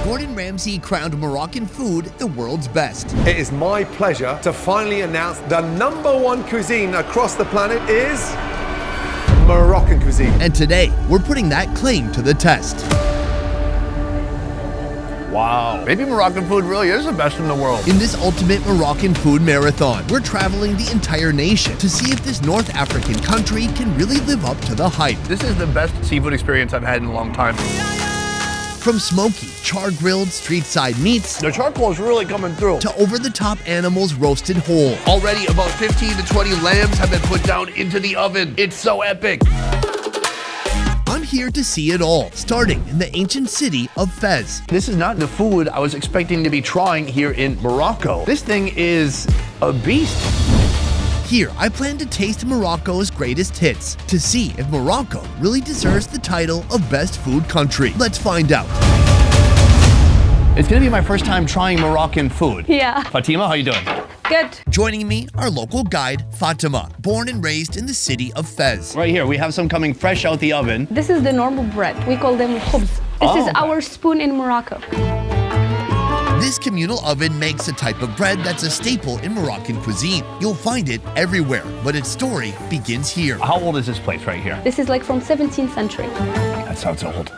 Gordon Ramsay crowned Moroccan food the world's best. It is my pleasure to finally announce the #1 cuisine across the planet is Moroccan cuisine. And today, we're putting that claim to the test. Wow. Maybe Moroccan food really is the best in the world. In this ultimate Moroccan food marathon, we're traveling the entire nation to see if this North African country can really live up to the hype. This is the best seafood experience I've had in a long time. From smoky, char-grilled street-side meats, The charcoal is really coming through. to over-the-top animals roasted whole. Already about 15 to 20 lambs have been put down into the oven. It's so epic. I'm here to see it all, starting in the ancient city of Fez. This is not the food I was expecting to be trying here in Morocco. This thing is a beast. Here, I plan to taste Morocco's greatest hits to see if Morocco really deserves the title of best food country. Let's find out. It's gonna be my first time trying Moroccan food. Yeah. Fatima, how you doing? Good. Joining me, our local guide, Fatima, born and raised in the city of Fez. Right here, we have some coming fresh out the oven. This is the normal bread. We call them khubz. This is our spoon in Morocco. This communal oven makes a type of bread that's a staple in Moroccan cuisine. You'll find it everywhere, but its story begins here. How old is this place right here? This is like from 17th century. That sounds old.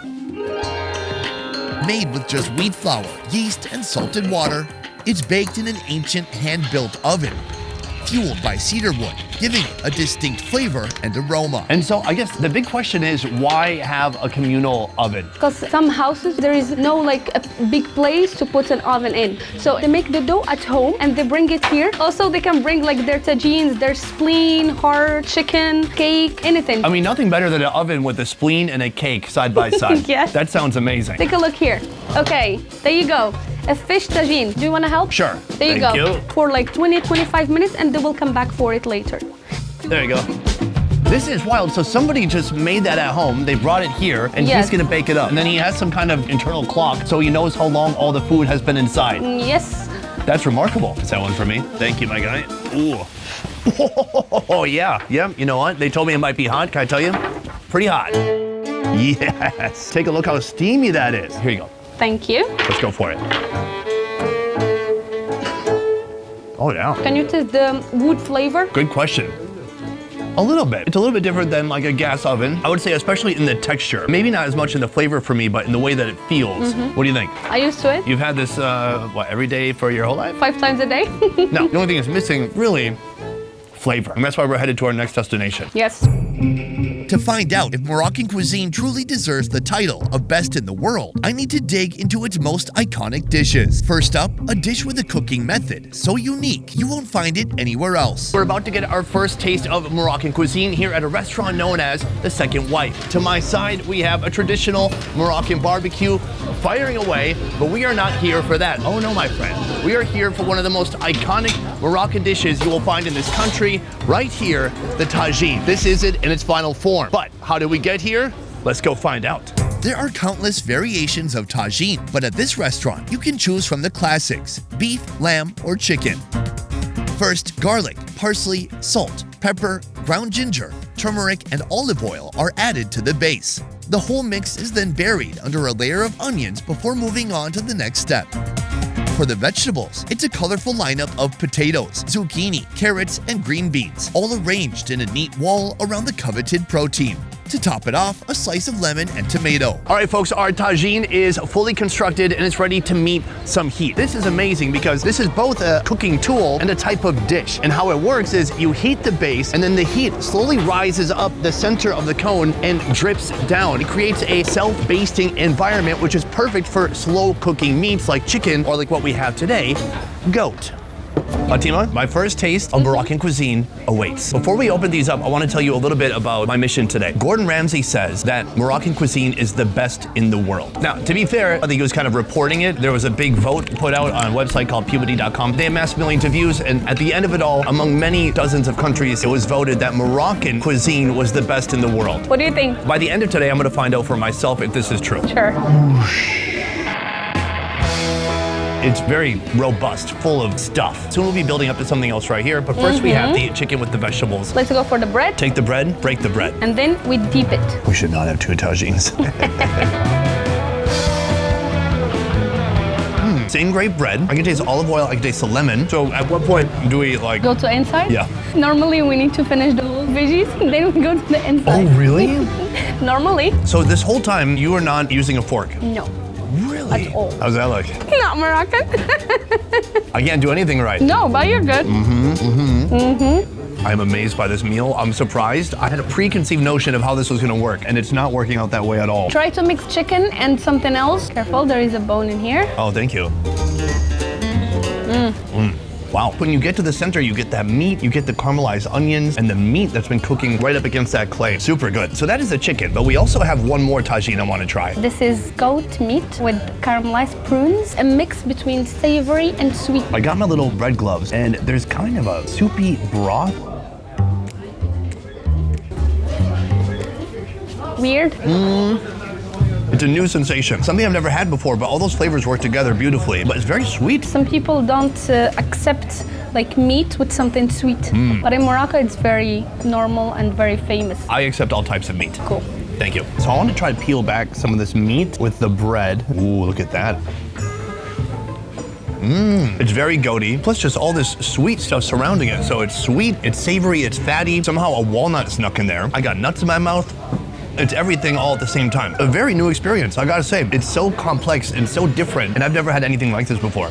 Made with just wheat flour, yeast, and salted water, it's baked in an ancient hand-built oven, fueled by cedar wood, giving it a distinct flavor and aroma. And so I guess the big question is, why have a communal oven? Because some houses, there is no like a big place to put an oven in. So they make the dough at home and they bring it here. Also, they can bring like their tagines, their spleen, heart, chicken, cake, anything. I mean, nothing better than an oven with a spleen and a cake side by side. Yes. That sounds amazing. Take a look here. Okay, there you go. A fish tagine. Do you want to help? Sure. There you Thank go. you. For like 20-25 minutes and they will come back for it later. There you go. This is wild. So somebody just made that at home. They brought it here, and Yes. he's gonna bake it up. And then he has some kind of internal clock, so he knows how long all the food has been inside. Yes. That's remarkable. Is that one for me? Thank you, my guy. Ooh. Oh yeah. You know what? They told me it might be hot. Can I tell you? Pretty hot. Yes. Take a look how steamy that is. Here you go. Thank you. Let's go for it. Oh yeah. Can you taste the wood flavor? Good question. A little bit. It's a little bit different than like a gas oven. I would say especially in the texture. Maybe not as much in the flavor for me, but in the way that it feels. What do you think? I used to it You've had this, what, every day for your whole life? 5 times a day. No, the only thing that's missing, really, flavor. And that's why we're headed to our next destination. Yes. To find out if Moroccan cuisine truly deserves the title of best in the world, I need to dig into its most iconic dishes. First up, a dish with a cooking method so unique you won't find it anywhere else. We're about to get our first taste of Moroccan cuisine here at a restaurant known as The Second Wife. To my side, we have a traditional Moroccan barbecue firing away, but we are not here for that. Oh no, my friend. We are here for one of the most iconic Moroccan dishes you will find in this country, right here, the tagine. This is it in its final form. But how did we get here? Let's go find out. There are countless variations of tagine, but at this restaurant, you can choose from the classics: beef, lamb, or chicken. First, garlic, parsley, salt, pepper, ground ginger, turmeric, and olive oil are added to the base. The whole mix is then buried under a layer of onions before moving on to the next step. For the vegetables, it's a colorful lineup of potatoes, zucchini, carrots, and green beans, all arranged in a neat wall around the coveted protein. To top it off, a slice of lemon and tomato. All right, folks, our tagine is fully constructed and it's ready to meet some heat. This is amazing because this is both a cooking tool and a type of dish. And how it works is you heat the base and then the heat slowly rises up the center of the cone and drips down. It creates a self-basting environment, which is perfect for slow cooking meats like chicken or like what we have today, goat. Fatima, my first taste of Moroccan cuisine awaits. Before we open these up, I want to tell you a little bit about my mission today. Gordon Ramsay says that Moroccan cuisine is the best in the world. Now, to be fair, I think he was kind of reporting it. There was a big vote put out on a website called puberty.com. They amassed millions of views, and at the end of it all, among many dozens of countries, it was voted that Moroccan cuisine was the best in the world. What do you think? By the end of today, I'm going to find out for myself if this is true. Sure. It's very robust, full of stuff. Soon we'll be building up to something else right here, but first we have the chicken with the vegetables. Let's go for the bread. Take the bread, break the bread. And then we dip it. We should not have two tagines. It's ingrained bread. I can taste olive oil. I can taste the lemon. So at what point do we like... Go to inside? Yeah. Normally we need to finish the whole veggies, then we go to the inside. Oh, really? Normally. So this whole time you are not using a fork? No. Really? At all. How's that like? Not Moroccan. I can't do anything right. No, but you're good. I'm amazed by this meal. I'm surprised. I had a preconceived notion of how this was gonna work, and it's not working out that way at all. Try to mix chicken and something else. Careful, there is a bone in here. Oh, thank you. Wow. When you get to the center, you get that meat, you get the caramelized onions, and the meat that's been cooking right up against that clay. Super good. So that is the chicken, but we also have one more tagine I want to try. This is goat meat with caramelized prunes, a mix between savory and sweet. I got my little bread gloves, and there's kind of a soupy broth. Weird. It's a new sensation. Something I've never had before, but all those flavors work together beautifully. But it's very sweet. Some people don't accept like meat with something sweet. But in Morocco, it's very normal and very famous. I accept all types of meat. Cool. Thank you. So I want to try to peel back some of this meat with the bread. Ooh, look at that. It's very goaty, plus just all this sweet stuff surrounding it. So it's sweet, it's savory, it's fatty. Somehow a walnut snuck in there. I got nuts in my mouth. It's everything all at the same time. A very new experience, I gotta say. It's so complex and so different, and I've never had anything like this before.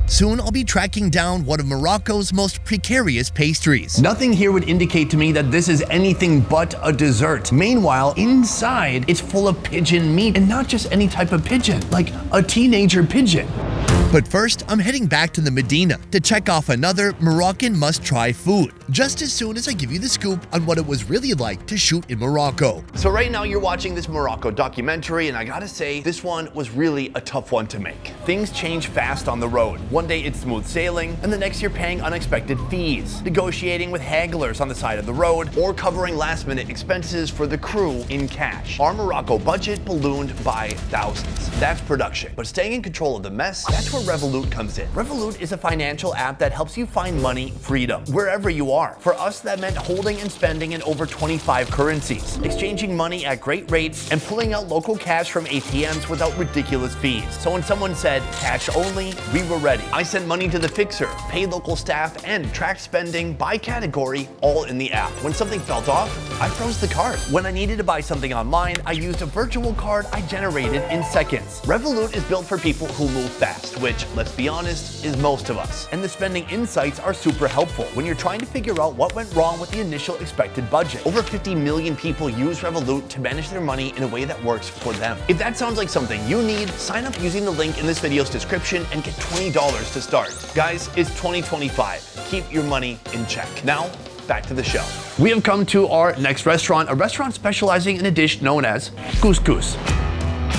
Soon I'll be tracking down one of Morocco's most precarious pastries. Nothing here would indicate to me that this is anything but a dessert. Meanwhile, inside, it's full of pigeon meat, and not just any type of pigeon, like a teenager pigeon. But first, I'm heading back to the Medina to check off another Moroccan must-try food, just as soon as I give you the scoop on what it was really like to shoot in Morocco. So right now you're watching this Morocco documentary, and I gotta say, this one was really a tough one to make. Things change fast on the road. One day it's smooth sailing, and the next you're paying unexpected fees, negotiating with hagglers on the side of the road, or covering last-minute expenses for the crew in cash. Our Morocco budget ballooned by thousands. That's production. But staying in control of the mess, that's where Revolut comes in. Revolut is a financial app that helps you find money freedom wherever you are. For us, that meant holding and spending in over 25 currencies, exchanging money at great rates, and pulling out local cash from ATMs without ridiculous fees. So when someone said cash only, we were ready. I sent money to the fixer, paid local staff, and tracked spending by category, all in the app. When something felt off, I froze the card. When I needed to buy something online, I used a virtual card I generated in seconds. Revolut is built for people who move fast, which, let's be honest, is most of us. And the spending insights are super helpful when you're trying to figure out what went wrong with the initial expected budget. Over 50 million people use Revolut to manage their money in a way that works for them. If that sounds like something you need, sign up using the link in this video's description and get $20 to start. Guys, it's 2025. Keep your money in check. Now, back to the show. We have come to our next restaurant, a restaurant specializing in a dish known as couscous.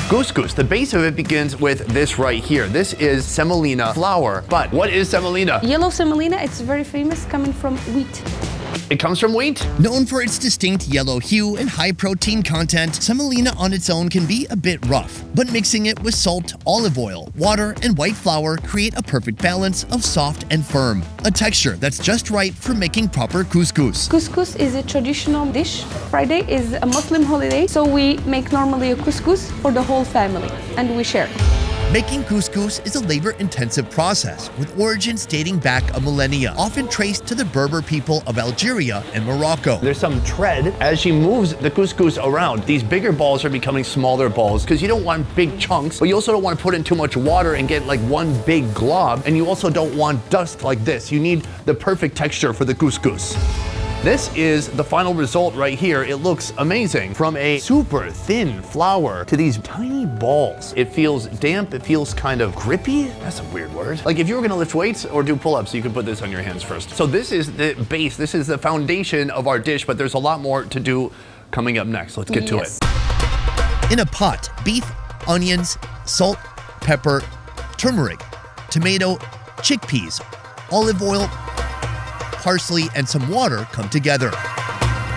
Couscous, the base of it begins with this right here. This is semolina flour. But what is semolina? Yellow semolina, it's very famous, coming from wheat. It comes from wheat? Known for its distinct yellow hue and high protein content, semolina on its own can be a bit rough, but mixing it with salt, olive oil, water, and white flour create a perfect balance of soft and firm, a texture that's just right for making proper couscous. Couscous is a traditional dish. Friday is a Muslim holiday, so we make normally a couscous for the whole family, and we share. Making couscous is a labor-intensive process with origins dating back a millennia, often traced to the Berber people of Algeria and Morocco. There's some tread as she moves the couscous around. These bigger balls are becoming smaller balls because you don't want big chunks, but you also don't want to put in too much water and get like one big glob, and you also don't want dust like this. You need the perfect texture for the couscous. This is the final result right here. It looks amazing. From a super thin flour to these tiny balls. It feels damp, it feels kind of grippy. That's a weird word. Like if you were gonna lift weights or do pull-ups, you could put this on your hands first. So this is the base, this is the foundation of our dish, but there's a lot more to do coming up next. Let's get to it. In a pot, beef, onions, salt, pepper, turmeric, tomato, chickpeas, olive oil, parsley, and some water come together.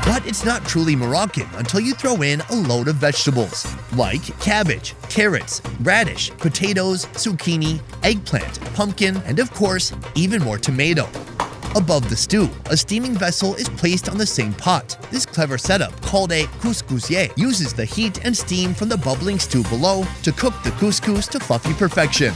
But it's not truly Moroccan until you throw in a load of vegetables, like cabbage, carrots, radish, potatoes, zucchini, eggplant, pumpkin, and of course, even more tomato. Above the stew, a steaming vessel is placed on the same pot. This clever setup, called a couscousier, uses the heat and steam from the bubbling stew below to cook the couscous to fluffy perfection.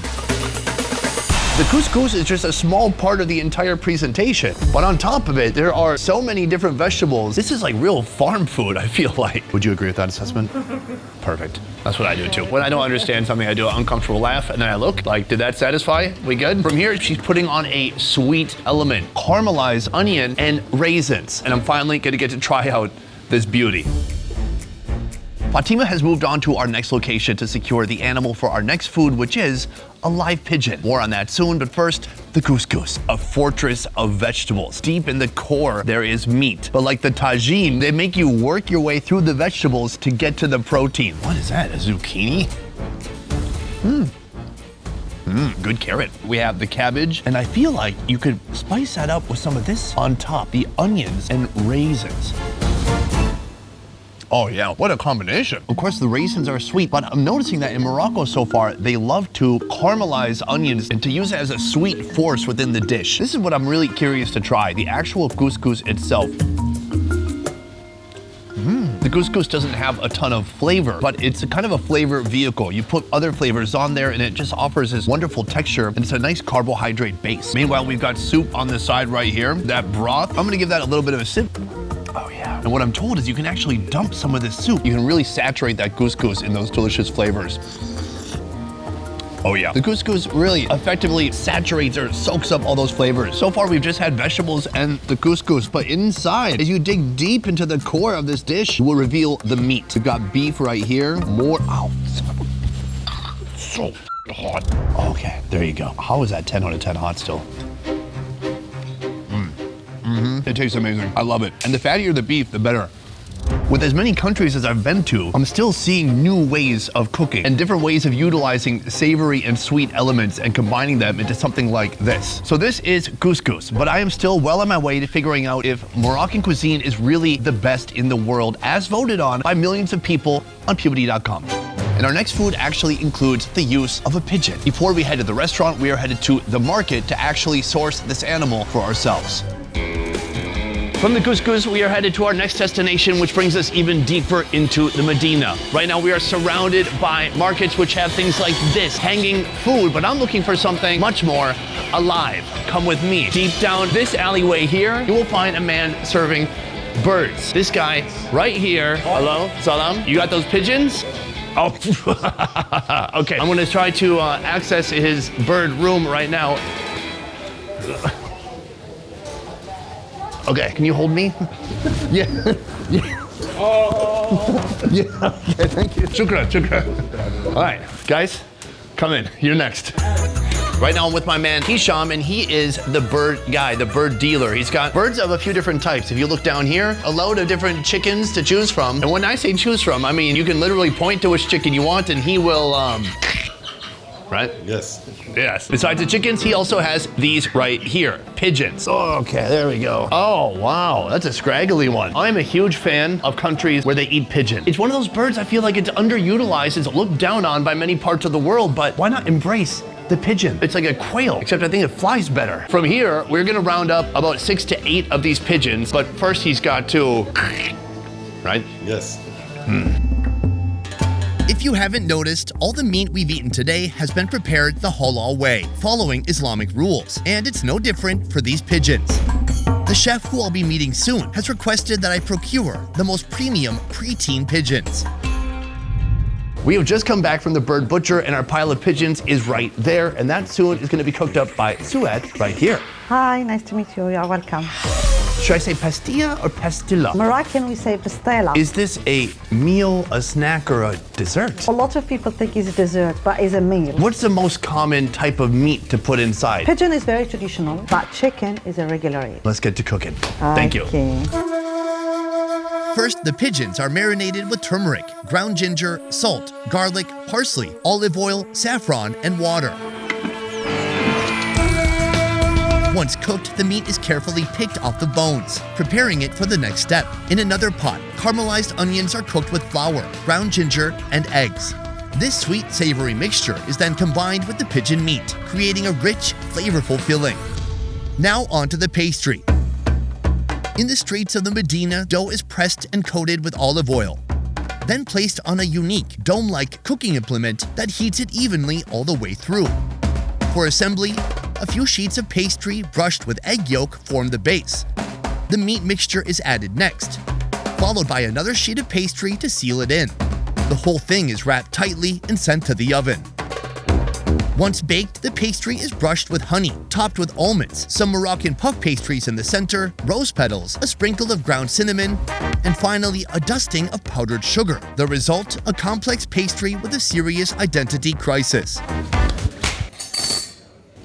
The couscous is just a small part of the entire presentation. But on top of it, there are so many different vegetables. This is like real farm food, I feel like. Would you agree with that assessment? Perfect. That's what I do too. When I don't understand something, I do an uncomfortable laugh and then I look like, did that satisfy? We good? From here, she's putting on a sweet element, caramelized onion and raisins. And I'm finally gonna get to try out this beauty. Fatima has moved on to our next location to secure the animal for our next food, which is a live pigeon. More on that soon, but first, the couscous, a fortress of vegetables. Deep in the core, there is meat. But like the tagine, they make you work your way through the vegetables to get to the protein. What is that, a zucchini? Good carrot. We have the cabbage, and I feel like you could spice that up with some of this on top, the onions and raisins. Oh yeah, what a combination. Of course, the raisins are sweet, but I'm noticing that in Morocco so far, they love to caramelize onions and to use it as a sweet force within the dish. This is what I'm really curious to try, the actual couscous itself. The couscous doesn't have a ton of flavor, but it's a kind of a flavor vehicle. You put other flavors on there and it just offers this wonderful texture and it's a nice carbohydrate base. Meanwhile, we've got soup on the side right here. That broth, I'm gonna give that a little bit of a sip. Oh yeah. And what I'm told is you can actually dump some of this soup. You can really saturate that couscous in those delicious flavors. Oh yeah. The couscous really effectively saturates or soaks up all those flavors. So far, we've just had vegetables and the couscous, but inside, as you dig deep into the core of this dish, you will reveal the meat. We've got beef right here, more, ow, so hot. Okay, there you go. How is that 10 out of 10 hot still? It tastes amazing. I love it. And the fattier the beef, the better. With as many countries as I've been to, I'm still seeing new ways of cooking and different ways of utilizing savory and sweet elements and combining them into something like this. So this is couscous, but I am still well on my way to figuring out if Moroccan cuisine is really the best in the world, as voted on by millions of people on Puberty.com. And our next food actually includes the use of a pigeon. Before we head to the restaurant, we are headed to the market to actually source this animal for ourselves. From the couscous, we are headed to our next destination, which brings us even deeper into the Medina. Right now, we are surrounded by markets which have things like this, hanging food, but I'm looking for something much more alive. Come with me. Deep down this alleyway here, you will find a man serving birds. This guy right here. Hello, salam. You got those pigeons? Oh, okay. I'm gonna try to access his bird room right now. Okay, can you hold me? Yeah. Yeah. Oh. Yeah, okay, thank you. Shukran, shukran. All right, guys, come in. You're next. Right now I'm with my man Hisham, and he is the bird guy, the bird dealer. He's got birds of a few different types. If you look down here, a load of different chickens to choose from. And when I say choose from, I mean you can literally point to which chicken you want and he will, right? Yes. Yes. Besides the chickens, he also has these right here, pigeons. Oh, okay, there we go. Oh, wow, that's a scraggly one. I'm a huge fan of countries where they eat pigeon. It's one of those birds I feel like it's underutilized, it's looked down on by many parts of the world, but why not embrace the pigeon? It's like a quail, except I think it flies better. From here, we're gonna round up about 6 to 8 of these pigeons, but first he's got to, right? Yes. If you haven't noticed, all the meat we've eaten today has been prepared the halal way, following Islamic rules, and it's no different for these pigeons. The chef who I'll be meeting soon has requested that I procure the most premium preteen pigeons. We have just come back from the bird butcher and our pile of pigeons is right there, and that soon is gonna be cooked up by Suat right here. Hi, nice to meet you. You're welcome. Should I say pastilla or pastilla? Moroccan, we say pastela. Is this a meal, a snack, or a dessert? A lot of people think it's a dessert, but it's a meal. What's the most common type of meat to put inside? Pigeon is very traditional, but chicken is a regular eat. Let's get to cooking. Thank you. First, the pigeons are marinated with turmeric, ground ginger, salt, garlic, parsley, olive oil, saffron, and water. Once cooked, the meat is carefully picked off the bones, preparing it for the next step. In another pot, caramelized onions are cooked with flour, ground ginger, and eggs. This sweet, savory mixture is then combined with the pigeon meat, creating a rich, flavorful filling. Now on to the pastry. In the streets of the Medina, dough is pressed and coated with olive oil, then placed on a unique, dome-like cooking implement that heats it evenly all the way through. For assembly, A few sheets of pastry brushed with egg yolk form the base. The meat mixture is added next, followed by another sheet of pastry to seal it in. The whole thing is wrapped tightly and sent to the oven. Once baked, the pastry is brushed with honey, topped with almonds, some Moroccan puff pastries in the center, rose petals, a sprinkle of ground cinnamon, and finally a dusting of powdered sugar. The result, a complex pastry with a serious identity crisis.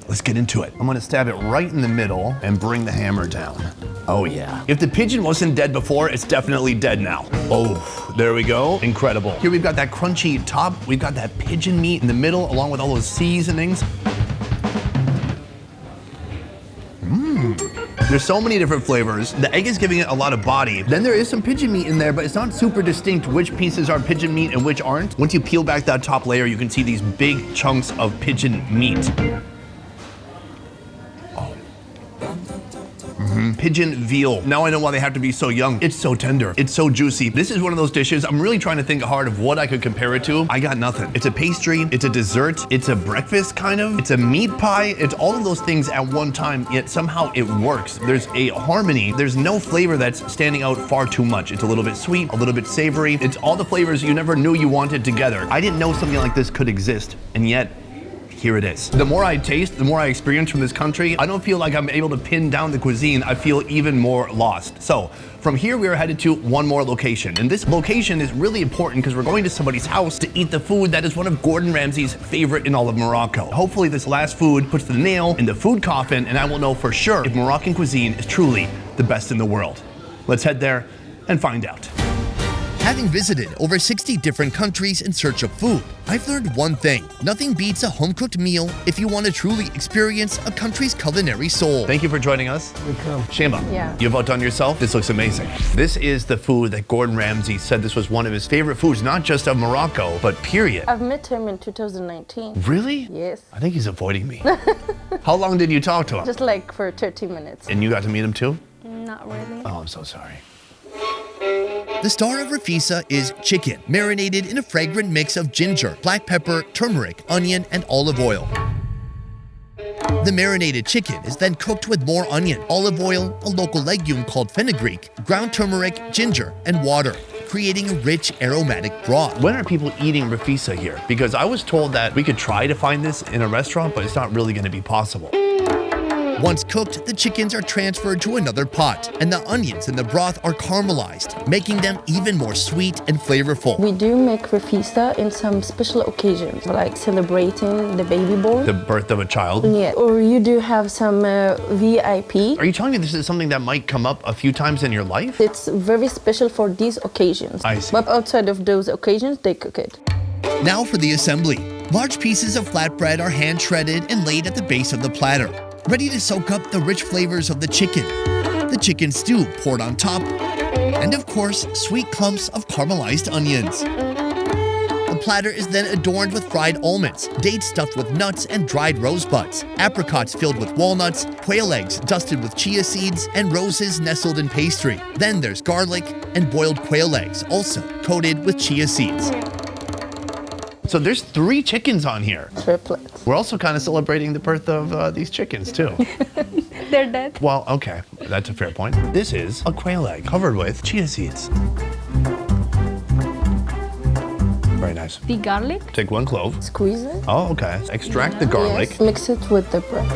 Let's get into it. I'm gonna stab it right in the middle and bring the hammer down. Oh yeah. If the pigeon wasn't dead before, it's definitely dead now. Oh, there we go. Incredible. Here we've got that crunchy top. We've got that pigeon meat in the middle along with all those seasonings. There's so many different flavors. The egg is giving it a lot of body. Then there is some pigeon meat in there, but it's not super distinct which pieces are pigeon meat and which aren't. Once you peel back that top layer, you can see these big chunks of pigeon meat. Pigeon veal. Now I know why they have to be so young. It's so tender. It's so juicy. This is one of those dishes, I'm really trying to think hard of what I could compare it to. I got nothing. It's a pastry, it's a dessert, it's a breakfast kind of, it's a meat pie, it's all of those things at one time, yet somehow it works. There's a harmony. There's no flavor that's standing out far too much. It's a little bit sweet, a little bit savory. It's all the flavors you never knew you wanted together. I didn't know something like this could exist, and yet, here it is. The more I taste, the more I experience from this country, I don't feel like I'm able to pin down the cuisine. I feel even more lost. So from here, we are headed to one more location. And this location is really important because we're going to somebody's house to eat the food that is one of Gordon Ramsay's favorite in all of Morocco. Hopefully this last food puts the nail in the food coffin and I will know for sure if Moroccan cuisine is truly the best in the world. Let's head there and find out. Having visited over 60 different countries in search of food, I've learned one thing. Nothing beats a home-cooked meal if you want to truly experience a country's culinary soul. Thank you for joining us. Welcome. Shamba, Yeah. you've outdone yourself. This looks amazing. This is the food that Gordon Ramsay said this was one of his favorite foods, not just of Morocco, but period. I've met him in 2019. Really? Yes. I think he's avoiding me. How long did you talk to him? Just like for 30 minutes. And you got to meet him too? Not really. Oh, I'm so sorry. The star of Rafisa is chicken, marinated in a fragrant mix of ginger, black pepper, turmeric, onion, and olive oil. The marinated chicken is then cooked with more onion, olive oil, a local legume called fenugreek, ground turmeric, ginger, and water, creating a rich aromatic broth. When are people eating Rafisa here? Because I was told that we could try to find this in a restaurant, but it's not really going to be possible. Once cooked, the chickens are transferred to another pot, and the onions in the broth are caramelized, making them even more sweet and flavorful. We do make rafista in some special occasions, like celebrating the baby born. The birth of a child. Yeah. Or you do have some VIP. Are you telling me this is something that might come up a few times in your life? It's very special for these occasions. I see. But outside of those occasions, they cook it. Now for the assembly. Large pieces of flatbread are hand shredded and laid at the base of the platter, ready to soak up the rich flavors of the chicken stew poured on top, and of course, sweet clumps of caramelized onions. The platter is then adorned with fried almonds, dates stuffed with nuts and dried rosebuds, apricots filled with walnuts, quail eggs dusted with chia seeds, and roses nestled in pastry. Then there's garlic and boiled quail eggs, also coated with chia seeds. So there's 3 chickens on here. Triplets. We're also kind of celebrating the birth of these chickens too. They're dead. Well, okay, that's a fair point. This is a quail egg covered with chia seeds. Very nice. The garlic. Take 1 clove. Squeeze it. Oh, okay. Extract the garlic. Yes. Mix it with the bread.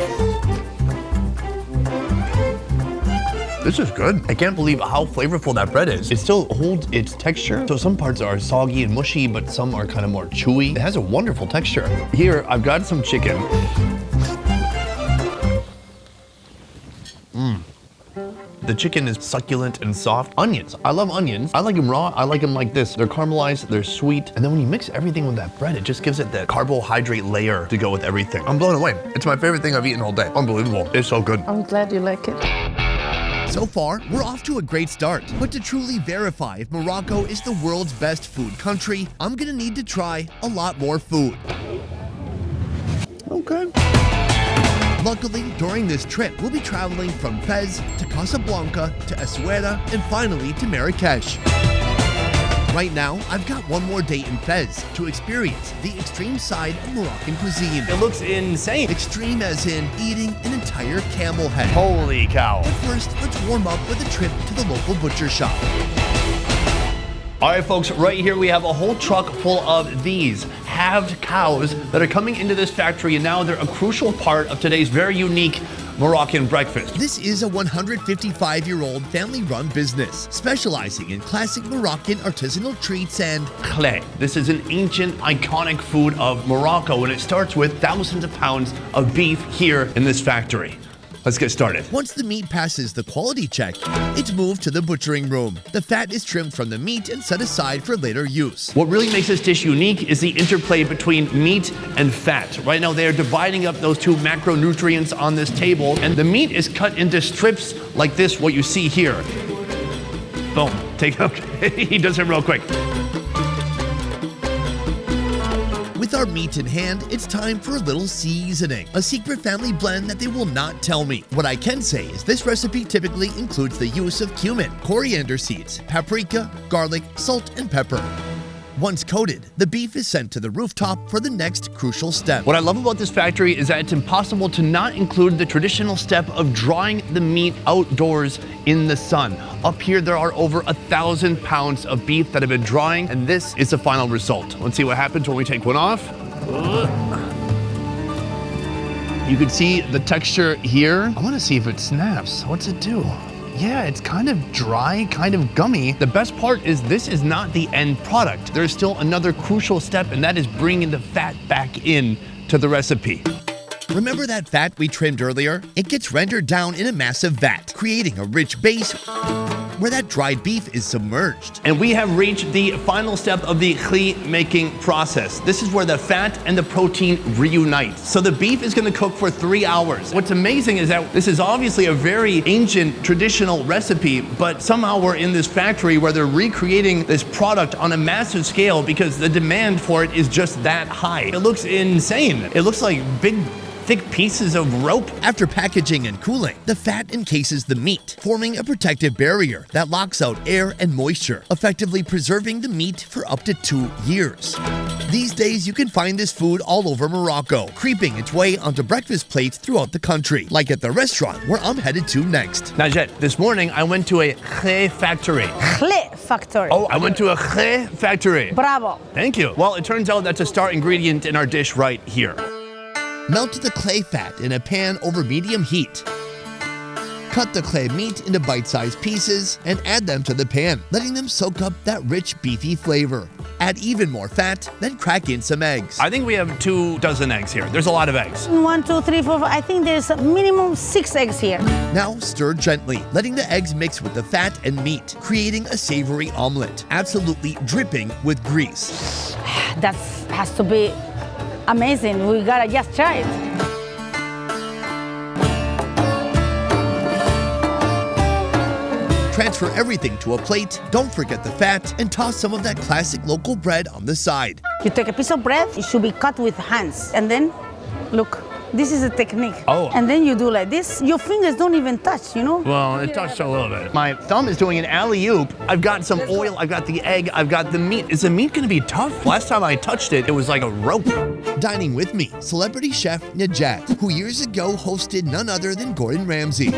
This is good. I can't believe how flavorful that bread is. It still holds its texture. So some parts are soggy and mushy, but some are kind of more chewy. It has a wonderful texture. Here, I've got some chicken. The chicken is succulent and soft. Onions, I love onions. I like them raw, I like them like this. They're caramelized, they're sweet. And then when you mix everything with that bread, it just gives it that carbohydrate layer to go with everything. I'm blown away. It's my favorite thing I've eaten all day. Unbelievable, it's so good. I'm glad you like it. So far, we're off to a great start. But to truly verify if Morocco is the world's best food country, I'm gonna need to try a lot more food. Okay. Luckily, during this trip, we'll be traveling from Fez to Casablanca to Essaouira and finally to Marrakesh. Right now, I've got one more day in Fez to experience the extreme side of Moroccan cuisine. It looks insane. Extreme as in eating an entire camel head. Holy cow. But first, let's warm up with a trip to the local butcher shop. All right, folks, right here we have a whole truck full of these halved cows that are coming into this factory, and now they're a crucial part of today's very unique Moroccan breakfast. This is a 155-year-old family-run business specializing in classic Moroccan artisanal treats and Kleh. This is an ancient, iconic food of Morocco, and it starts with thousands of pounds of beef here in this factory. Let's get started. Once the meat passes the quality check, it's moved to the butchering room. The fat is trimmed from the meat and set aside for later use. What really makes this dish unique is the interplay between meat and fat. Right now, they are dividing up those two macronutrients on this table, and the meat is cut into strips like this, what you see here. Boom. He does it real quick. With our meat in hand, it's time for a little seasoning, a secret family blend that they will not tell me. What I can say is this recipe typically includes the use of cumin, coriander seeds, paprika, garlic, salt, and pepper. Once coated, the beef is sent to the rooftop for the next crucial step. What I love about this factory is that it's impossible to not include the traditional step of drying the meat outdoors in the sun. Up here, there are over 1,000 pounds of beef that have been drying, and this is the final result. Let's see what happens when we take one off. You can see the texture here. I want to see if it snaps. What's it do? Yeah, it's kind of dry, kind of gummy. The best part is this is not the end product. There's still another crucial step, and that is bringing the fat back in to the recipe. Remember that fat we trimmed earlier? It gets rendered down in a massive vat, creating a rich base where that dried beef is submerged. And we have reached the final step of the kli making process. This is where the fat and the protein reunite. So the beef is gonna cook for 3 hours. What's amazing is that this is obviously a very ancient traditional recipe, but somehow we're in this factory where they're recreating this product on a massive scale because the demand for it is just that high. It looks insane. It looks like big, thick pieces of rope. After packaging and cooling, the fat encases the meat, forming a protective barrier that locks out air and moisture, effectively preserving the meat for up to 2 years. These days, you can find this food all over Morocco, creeping its way onto breakfast plates throughout the country, like at the restaurant where I'm headed to next. Najette, this morning I went to a kli factory. Kli factory. Oh, I went to a kli factory. Bravo. Thank you. Well, it turns out that's a star ingredient in our dish right here. Melt the clay fat in a pan over medium heat. Cut the clay meat into bite-sized pieces and add them to the pan, letting them soak up that rich beefy flavor. Add even more fat, then crack in some eggs. I think we have 2 dozen eggs here. There's a lot of eggs. 1, 2, 3, 4, 5. I think there's a minimum 6 eggs here. Now stir gently, letting the eggs mix with the fat and meat, creating a savory omelet, absolutely dripping with grease. That has to be amazing. We gotta just try it. Transfer everything to a plate, don't forget the fat, and toss some of that classic local bread on the side. You take a piece of bread, it should be cut with hands. And then, look, this is a technique. Oh. And then you do like this. Your fingers don't even touch, you know? Well, it touched a little bit. My thumb is doing an alley-oop. I've got some oil, I've got the egg, I've got the meat. Is the meat gonna be tough? Last time I touched it, it was like a rope. Dining with me, celebrity chef Najat, who years ago hosted none other than Gordon Ramsay.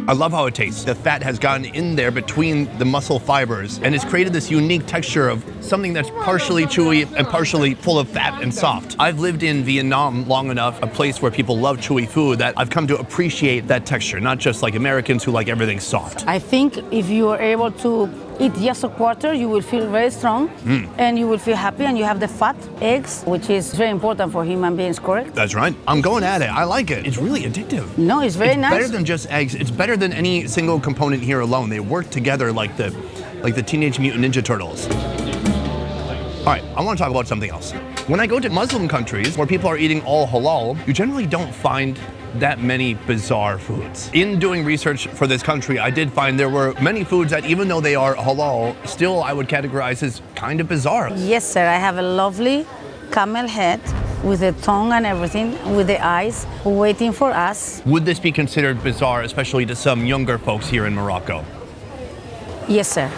I love how it tastes. The fat has gotten in there between the muscle fibers, and it's created this unique texture of something that's partially chewy and partially full of fat and soft. I've lived in Vietnam long enough, a place where people love chewy food, that I've come to appreciate that texture, not just like Americans who like everything soft. I think if you are able to eat just a quarter, you will feel very strong and you will feel happy, and you have the fat, eggs, which is very important for human beings, correct? That's right. I'm going at it. I like it. It's really addictive. No, it's very nice. Better than just eggs. It's better than any single component here alone. They work together like the Teenage Mutant Ninja Turtles. All right, I want to talk about something else. When I go to Muslim countries where people are eating all halal, you generally don't find that many bizarre foods. In doing research for this country, I did find there were many foods that, even though they are halal, still I would categorize as kind of bizarre. Yes, sir. I have a lovely camel head with the tongue and everything, with the eyes, waiting for us. Would this be considered bizarre, especially to some younger folks here in Morocco? Yes, sir.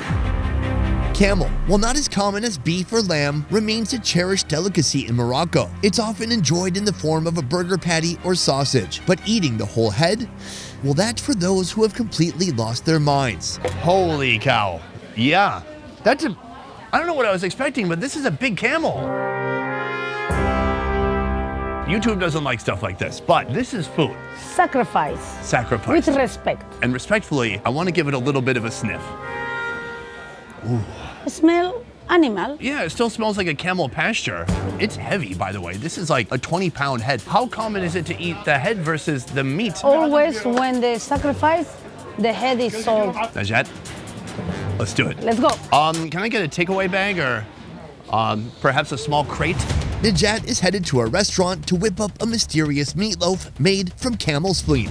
Camel, while not as common as beef or lamb, remains a cherished delicacy in Morocco. It's often enjoyed in the form of a burger patty or sausage, but eating the whole head? Well, that's for those who have completely lost their minds. Holy cow. Yeah. I don't know what I was expecting, but this is a big camel. YouTube doesn't like stuff like this, but this is food. Sacrifice. Sacrifice. With respect. And respectfully, I want to give it a little bit of a sniff. Ooh. Smell animal. Yeah, it still smells like a camel pasture. It's heavy, by the way. This is like a 20-pound head. How common is it to eat the head versus the meat? Always when they sacrifice, the head is sold. Najat, let's do it. Let's go. Can I get a takeaway bag or perhaps a small crate? Najat is headed to a restaurant to whip up a mysterious meatloaf made from camel spleen.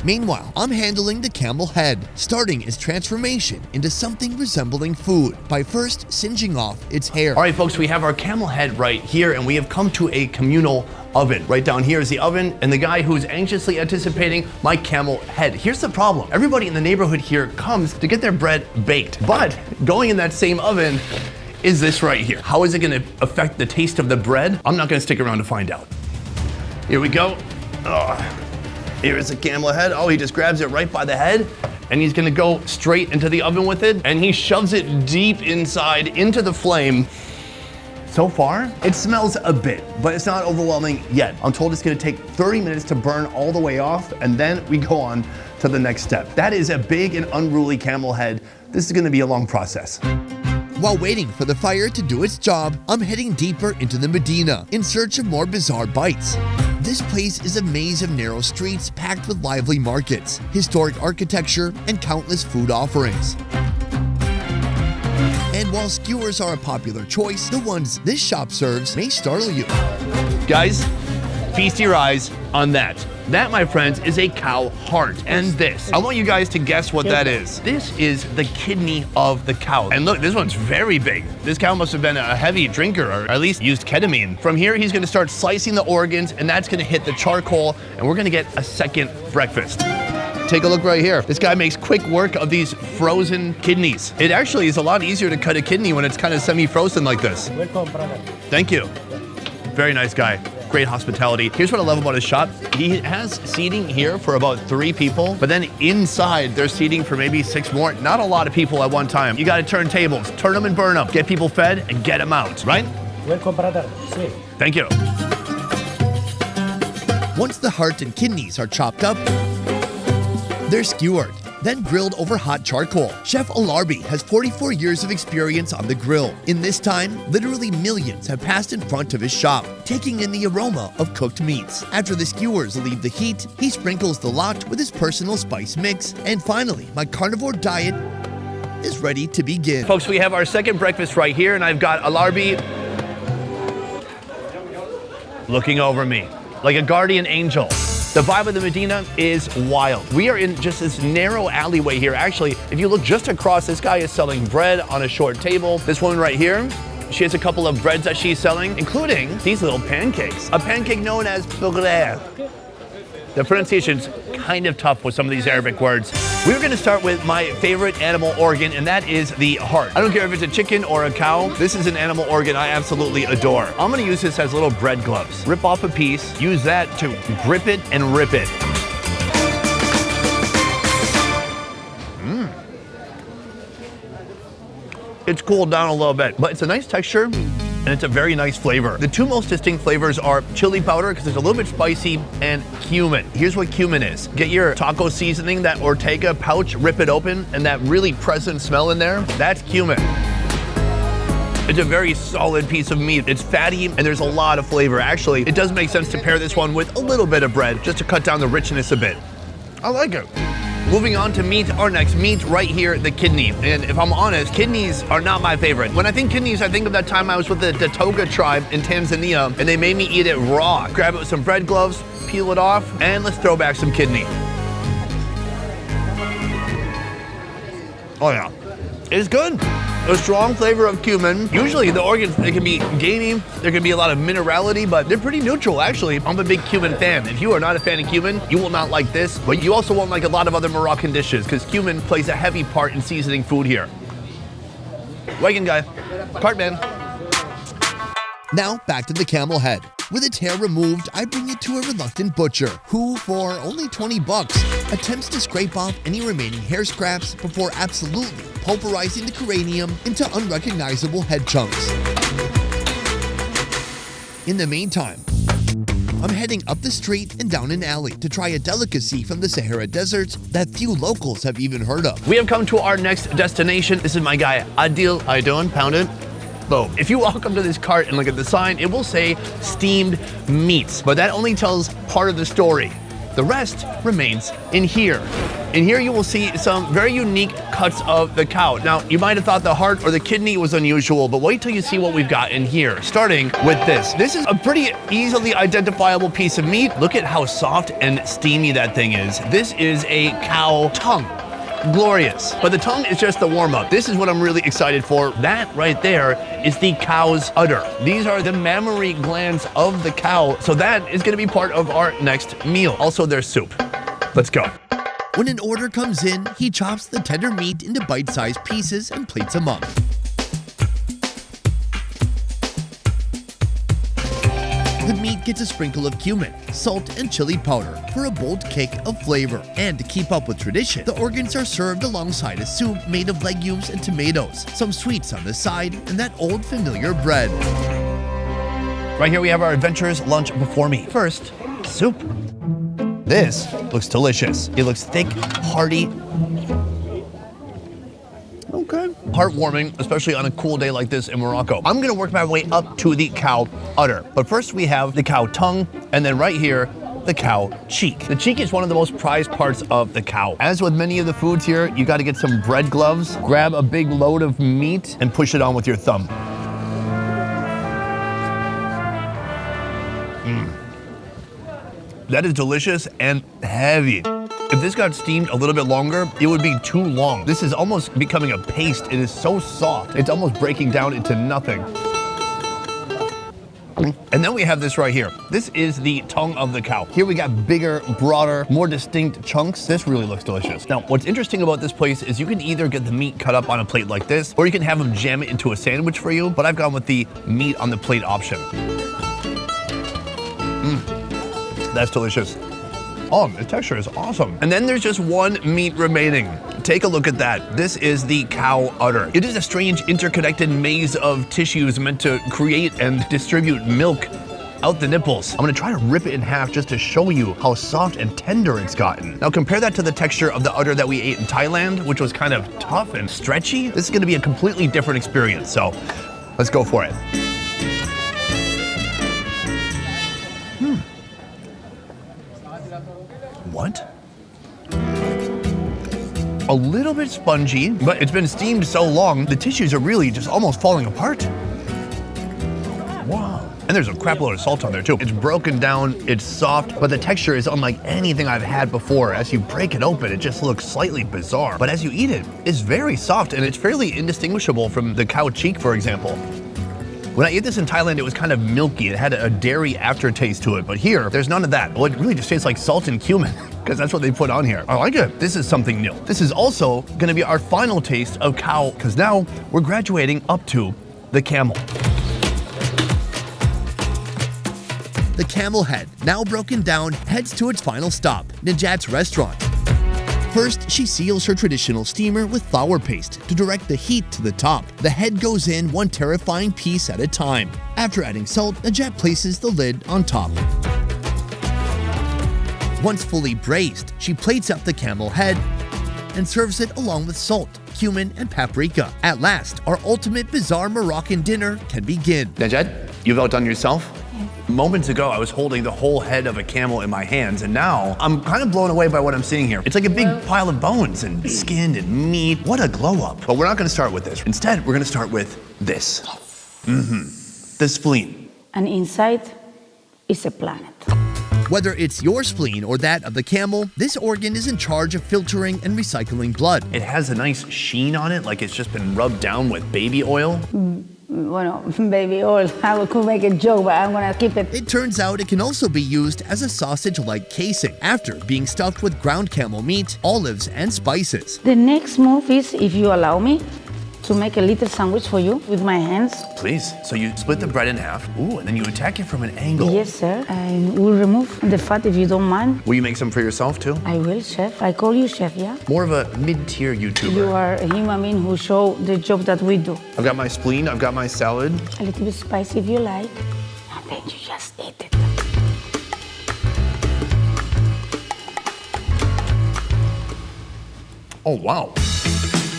Meanwhile, I'm handling the camel head, starting its transformation into something resembling food by first singeing off its hair. All right, folks, we have our camel head right here, and we have come to a communal oven. Right down here is the oven, and the guy who's anxiously anticipating my camel head. Here's the problem. Everybody in the neighborhood here comes to get their bread baked, but going in that same oven is this right here. How is it gonna affect the taste of the bread? I'm not gonna stick around to find out. Here we go. Here's the camel head. Oh, he just grabs it right by the head, and he's gonna go straight into the oven with it, and he shoves it deep inside into the flame. So far, it smells a bit, but it's not overwhelming yet. I'm told it's gonna take 30 minutes to burn all the way off, and then we go on to the next step. That is a big and unruly camel head. This is gonna be a long process. While waiting for the fire to do its job, I'm heading deeper into the Medina in search of more bizarre bites. This place is a maze of narrow streets packed with lively markets, historic architecture, and countless food offerings. And while skewers are a popular choice, the ones this shop serves may startle you. Guys, feast your eyes on that. That, my friends, is a cow heart. And this, I want you guys to guess what that is. This is the kidney of the cow. And look, this one's very big. This cow must have been a heavy drinker, or at least used ketamine. From here, he's gonna start slicing the organs, and that's gonna hit the charcoal, and we're gonna get a second breakfast. Take a look right here. This guy makes quick work of these frozen kidneys. It actually is a lot easier to cut a kidney when it's kind of semi-frozen like this. Welcome, brother. Thank you. Very nice guy. Great hospitality. Here's what I love about his shop. He has seating here for about 3 people, but then inside there's seating for maybe 6 more. Not a lot of people at one time. You gotta turn tables, turn them and burn them, get people fed and get them out, right? Welcome, brother. See. Thank you. Once the heart and kidneys are chopped up, they're skewered, then grilled over hot charcoal. Chef Alarbi has 44 years of experience on the grill. In this time, literally millions have passed in front of his shop, taking in the aroma of cooked meats. After the skewers leave the heat, he sprinkles the lot with his personal spice mix. And finally, my carnivore diet is ready to begin. Folks, we have our second breakfast right here, and I've got Alarbi looking over me like a guardian angel. The vibe of the Medina is wild. We are in just this narrow alleyway here. Actually, if you look just across, this guy is selling bread on a short table. This woman right here, she has a couple of breads that she's selling, including these little pancakes. A pancake known as bourrée. The pronunciation's kind of tough with some of these Arabic words. We're gonna start with my favorite animal organ, and that is the heart. I don't care if it's a chicken or a cow, this is an animal organ I absolutely adore. I'm gonna use this as little bread gloves. Rip off a piece, use that to grip it and rip it. It's cooled down a little bit, but it's a nice texture, and it's a very nice flavor. The 2 most distinct flavors are chili powder, because it's a little bit spicy, and cumin. Here's what cumin is. Get your taco seasoning, that Ortega pouch, rip it open, and that really present smell in there, that's cumin. It's a very solid piece of meat. It's fatty, and there's a lot of flavor. Actually, it does make sense to pair this one with a little bit of bread, just to cut down the richness a bit. I like it. Moving on to meat, our next meat right here, the kidney. And if I'm honest, kidneys are not my favorite. When I think kidneys, I think of that time I was with the Toga tribe in Tanzania, and they made me eat it raw. Grab it with some bread gloves, peel it off, and let's throw back some kidney. Oh yeah, it's good. A strong flavor of cumin. Usually the organs, they can be gamey, there can be a lot of minerality, but they're pretty neutral actually. I'm a big cumin fan. If you are not a fan of cumin, you will not like this, but you also won't like a lot of other Moroccan dishes because cumin plays a heavy part in seasoning food here. Wagon guy, Cartman. Now back to the camel head. With its hair removed, I bring it to a reluctant butcher, who, for only 20 bucks, attempts to scrape off any remaining hair scraps before absolutely pulverizing the cranium into unrecognizable head chunks. In the meantime, I'm heading up the street and down an alley to try a delicacy from the Sahara Desert that few locals have even heard of. We have come to our next destination. This is my guy, Adil. How you doing? Pound it. Boom. If you walk up to this cart and look at the sign, it will say steamed meats, but that only tells part of the story. The rest remains in here. In here you will see some very unique cuts of the cow. Now, you might have thought the heart or the kidney was unusual, but wait till you see what we've got in here, starting with this. This is a pretty easily identifiable piece of meat. Look at how soft and steamy that thing is. This is a cow tongue. Glorious. But the tongue is just the warm-up. This is what I'm really excited for. That right there is the cow's udder. These are the mammary glands of the cow. So that is going to be part of our next meal. Also their soup. Let's go. When an order comes in, he chops the tender meat into bite-sized pieces and plates them up. The meat gets a sprinkle of cumin, salt, and chili powder for a bold kick of flavor. And to keep up with tradition, the organs are served alongside a soup made of legumes and tomatoes, some sweets on the side, and that old familiar bread. Right here we have our adventurous lunch before me. First, soup. This looks delicious. It looks thick, hearty. Okay. Heartwarming, especially on a cool day like this in Morocco. I'm gonna work my way up to the cow udder. But first we have the cow tongue, and then right here, the cow cheek. The cheek is one of the most prized parts of the cow. As with many of the foods here, you gotta get some bread gloves, grab a big load of meat, and push it on with your thumb. That is delicious and heavy. If this got steamed a little bit longer, it would be too long. This is almost becoming a paste. It is so soft. It's almost breaking down into nothing. And then we have this right here. This is the tongue of the cow. Here we got bigger, broader, more distinct chunks. This really looks delicious. Now, what's interesting about this place is you can either get the meat cut up on a plate like this, or you can have them jam it into a sandwich for you, but I've gone with the meat on the plate option. That's delicious. Oh, the texture is awesome. And then there's just one meat remaining. Take a look at that. This is the cow udder. It is a strange interconnected maze of tissues meant to create and distribute milk out the nipples. I'm gonna try to rip it in half just to show you how soft and tender it's gotten. Now compare that to the texture of the udder that we ate in Thailand, which was kind of tough and stretchy. This is gonna be a completely different experience, so let's go for it. What? A little bit spongy, but it's been steamed so long, the tissues are really just almost falling apart. Wow. And there's a crap load of salt on there too. It's broken down, it's soft, but the texture is unlike anything I've had before. As you break it open, it just looks slightly bizarre. But as you eat it, it's very soft and it's fairly indistinguishable from the cow cheek, for example. When I ate this in Thailand, it was kind of milky. It had a dairy aftertaste to it, but here, there's none of that. Well, it really just tastes like salt and cumin, because that's what they put on here. I like it. This is something new. This is also gonna be our final taste of cow, because now we're graduating up to the camel. The camel head, now broken down, heads to its final stop, Najat's restaurant. First, she seals her traditional steamer with flour paste to direct the heat to the top. The head goes in one terrifying piece at a time. After adding salt, Najat places the lid on top. Once fully braised, she plates up the camel head and serves it along with salt, cumin, and paprika. At last, our ultimate bizarre Moroccan dinner can begin. Najat, you've outdone yourself. Moments ago, I was holding the whole head of a camel in my hands, and now I'm kind of blown away by what I'm seeing here. It's like a big pile of bones and skin and meat. What a glow up. But we're not gonna start with this. Instead, we're gonna start with this. The spleen. And inside is a planet. Whether it's your spleen or that of the camel, this organ is in charge of filtering and recycling blood. It has a nice sheen on it, like it's just been rubbed down with baby oil. Bueno, baby oil. I could make a joke, but I'm gonna keep it. It turns out it can also be used as a sausage-like casing after being stuffed with ground camel meat, olives, and spices. The next move is, if you allow me, to make a little sandwich for you with my hands. Please. So you split the bread in half. Ooh, and then you attack it from an angle. Yes, sir. I will remove the fat if you don't mind. Will you make some for yourself too? I will, chef. I call you chef, yeah? More of a mid-tier YouTuber. You are a human being who show the job that we do. I've got my spleen, I've got my salad. A little bit spicy if you like. And then you just eat it. Oh, wow.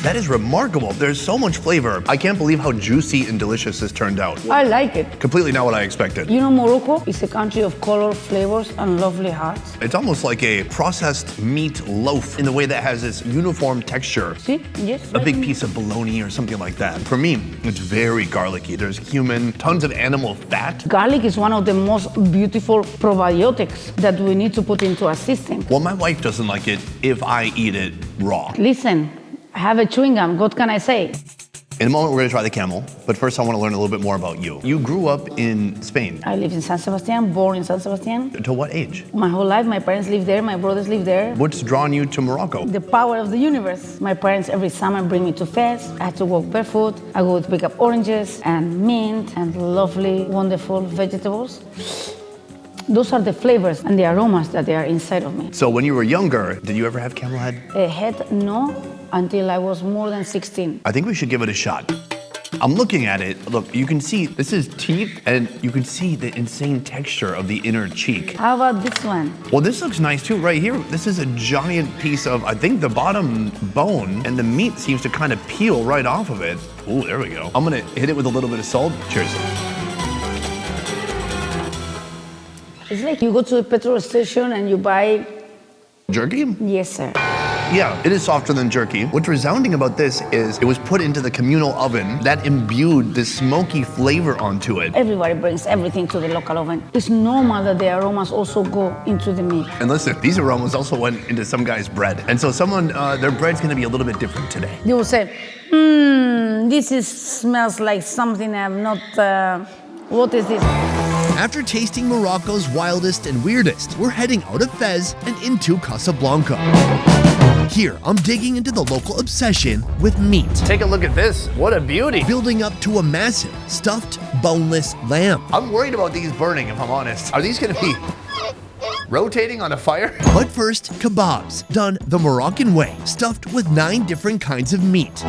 That is remarkable. There's so much flavor. I can't believe how juicy and delicious this turned out. I like it. Completely not what I expected. You know, Morocco is a country of color, flavors, and lovely hearts. It's almost like a processed meat loaf in the way that has this uniform texture. See? Yes. A big piece of bologna or something like that. For me, it's very garlicky. There's cumin, tons of animal fat. Garlic is one of the most beautiful probiotics that we need to put into our system. Well, my wife doesn't like it if I eat it raw. Listen, have a chewing gum. What can I say? In a moment, we're gonna try the camel, but first I wanna learn a little bit more about you. You grew up in Spain. I live in San Sebastian, born in San Sebastian. To what age? My whole life, my parents live there, my brothers live there. What's drawn you to Morocco? The power of the universe. My parents every summer bring me to Fez. I had to walk barefoot. I go to pick up oranges and mint and lovely, wonderful vegetables. Those are the flavors and the aromas that they are inside of me. So when you were younger, did you ever have camel head? A head, no, until I was more than 16. I think we should give it a shot. I'm looking at it. Look, you can see this is teeth, and you can see the insane texture of the inner cheek. How about this one? Well, this looks nice too, right here. This is a giant piece of, I think, the bottom bone, and the meat seems to kind of peel right off of it. Ooh, there we go. I'm gonna hit it with a little bit of salt. Cheers. It's like you go to a petrol station and you buy... Jerky? Yes, sir. Yeah, it is softer than jerky. What's resounding about this is it was put into the communal oven that imbued this smoky flavor onto it. Everybody brings everything to the local oven. It's normal that the aromas also go into the meat. And listen, these aromas also went into some guy's bread. And so someone, their bread's gonna be a little bit different today. They will say, smells like something I'm not, what is this? After tasting Morocco's wildest and weirdest, we're heading out of Fez and into Casablanca. Here, I'm digging into the local obsession with meat. Take a look at this. What a beauty. Building up to a massive, stuffed, boneless lamb. I'm worried about these burning, if I'm honest. Are these gonna be rotating on a fire? But first, kebabs, done the Moroccan way, stuffed with 9 different kinds of meat.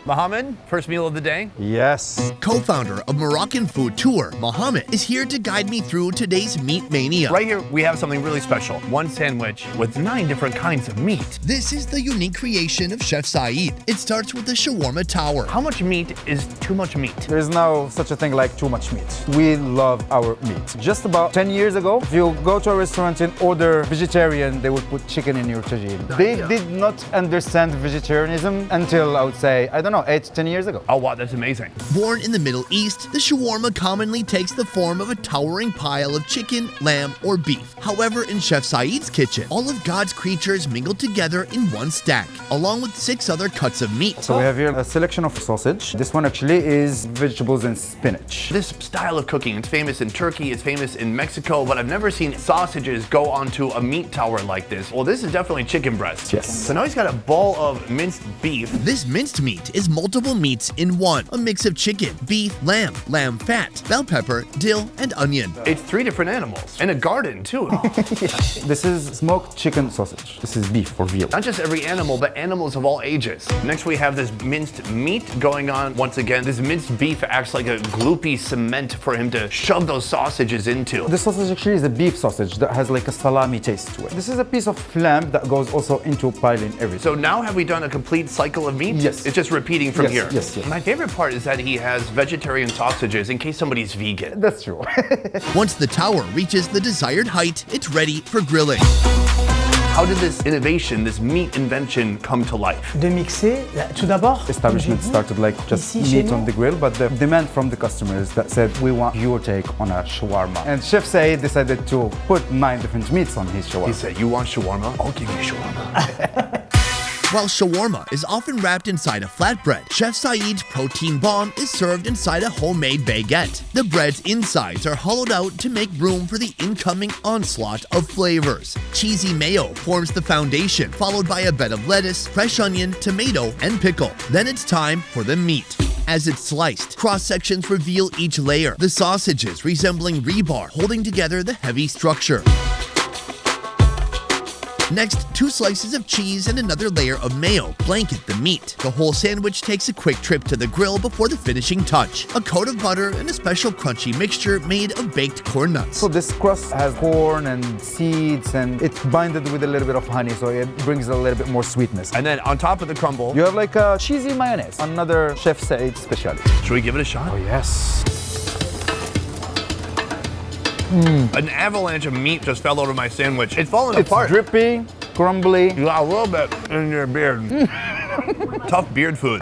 Mohammed, first meal of the day? Yes. Co-founder of Moroccan Food Tour, Mohammed, is here to guide me through today's meat mania. Right here, we have something really special. One sandwich with 9 different kinds of meat. This is the unique creation of Chef Saeed. It starts with the shawarma tower. How much meat is too much meat? There's no such a thing like too much meat. We love our meat. Just about 10 years ago, if you go to a restaurant and order vegetarian, they would put chicken in your tagine. They did not understand vegetarianism until, I would say, I don't know, 8 to 10 years ago. Oh wow, that's amazing. Born in the Middle East, the shawarma commonly takes the form of a towering pile of chicken, lamb, or beef. However, in Chef Saeed's kitchen, all of God's creatures mingle together in one stack, along with 6 other cuts of meat. So we have here a selection of sausage. This one actually is vegetables and spinach. This style of cooking, it's famous in Turkey, it's famous in Mexico, but I've never seen sausages go onto a meat tower like this. Well, this is definitely chicken breast. Yes. So now he's got a bowl of minced beef. This minced meat is multiple meats in one, a mix of chicken, beef, lamb, lamb fat, bell pepper, dill, and onion. It's 3 different animals, and a garden too. This is smoked chicken sausage. This is beef for real. Not just every animal, but animals of all ages. Next we have this minced meat going on. Once again, this minced beef acts like a gloopy cement for him to shove those sausages into. This sausage actually is a beef sausage that has like a salami taste to it. This is a piece of lamb that goes also into piling everything. So now have we done a complete cycle of meat? Yes. It's just repeating from here. Yes. My favorite part is that he has vegetarian sausages in case somebody's vegan. That's true. Once the tower reaches the desired height, it's ready for grilling. How did this innovation, this meat invention come to life? De mixer, tout d'abord. Establishment started like just meat on the grill, but the demand from the customers that said, we want your take on a shawarma. And Chef Said decided to put 9 different meats on his shawarma. He said, you want shawarma? I'll give you shawarma. While shawarma is often wrapped inside a flatbread, Chef Said's protein bomb is served inside a homemade baguette. The bread's insides are hollowed out to make room for the incoming onslaught of flavors. Cheesy mayo forms the foundation, followed by a bed of lettuce, fresh onion, tomato, and pickle. Then it's time for the meat. As it's sliced, cross-sections reveal each layer, the sausages resembling rebar holding together the heavy structure. Next, 2 slices of cheese and another layer of mayo blanket the meat. The whole sandwich takes a quick trip to the grill before the finishing touch. A coat of butter and a special crunchy mixture made of baked corn nuts. So this crust has corn and seeds, and it's binded with a little bit of honey, so it brings a little bit more sweetness. And then on top of the crumble, You have like a cheesy mayonnaise, another Chef Said specialty. should we give it a shot? Oh yes. An avalanche of meat just fell out of my sandwich. It's falling It's apart. drippy, crumbly. You got a little bit in your beard. Tough beard food.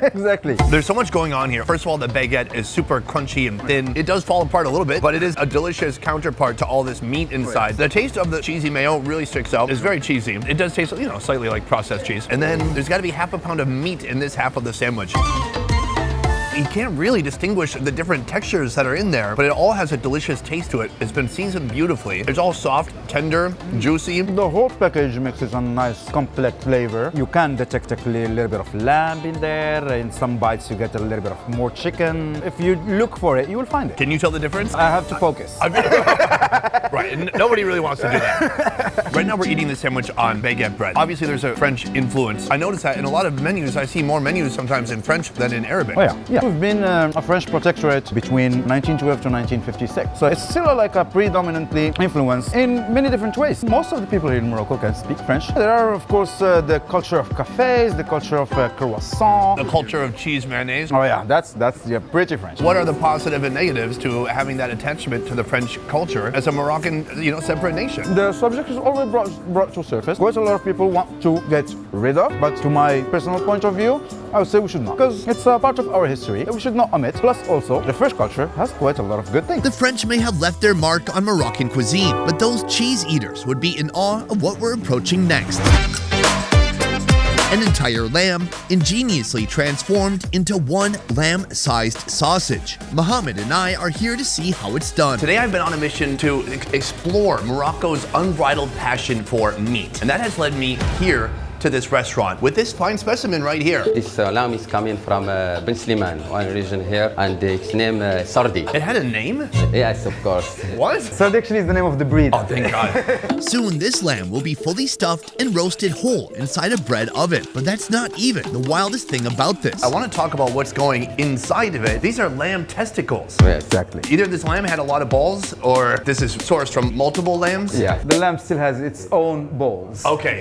Exactly. There's so much going on here. First of all, the baguette is super crunchy and thin. It does fall apart a little bit, but it is a delicious counterpart to all this meat inside. The taste of the cheesy mayo really sticks out. It's very cheesy. It does taste, slightly like processed cheese. And then there's got to be half a pound of meat in this half of the sandwich. You can't really distinguish the different textures that are in there, but it all has a delicious taste to it. It's been seasoned beautifully. It's all soft, tender, juicy. The whole package mixes a nice complex flavor. You can detect a little bit of lamb in there. In some bites you get a little bit of more chicken. If you look for it, you will find it. Can you tell the difference? I have to focus. Right, and nobody really wants to do that. Right now we're eating the sandwich on baguette bread. Obviously there's a French influence. I noticed that in a lot of menus, I see more menus sometimes in French than in Arabic. Oh yeah. We've been a French protectorate between 1912 to 1956. So it's still like a predominantly influence in many different ways. Most of the people here in Morocco can speak French. There are, of course, the culture of cafes, the culture of croissant. The culture of cheese mayonnaise. Oh yeah, that's pretty French. What are the positive and negatives to having that attachment to the French culture as a Moroccan, separate nation? The subject is always brought to surface. Quite a lot of people want to get rid of, but to my personal point of view, I would say we should not. Because it's a part of our history. We should not omit. Plus also, the French culture has quite a lot of good things. The French may have left their mark on Moroccan cuisine, but those cheese eaters would be in awe of what we're approaching next. An entire lamb ingeniously transformed into one lamb-sized sausage. Mohammed and I are here to see how it's done. Today I've been on a mission to explore Morocco's unbridled passion for meat. And that has led me here to this restaurant with this fine specimen right here. This lamb is coming from Ben Sliman, one region here, and its name Sardi. It had a name? Yes, of course. What? Sardi actually is the name of the breed. Oh, thank God. Soon this lamb will be fully stuffed and roasted whole inside a bread oven. But that's not even the wildest thing about this. I want to talk about what's going inside of it. These are lamb testicles. Yes. Exactly. Either this lamb had a lot of balls or this is sourced from multiple lambs. Yeah. The lamb still has its own balls. Okay.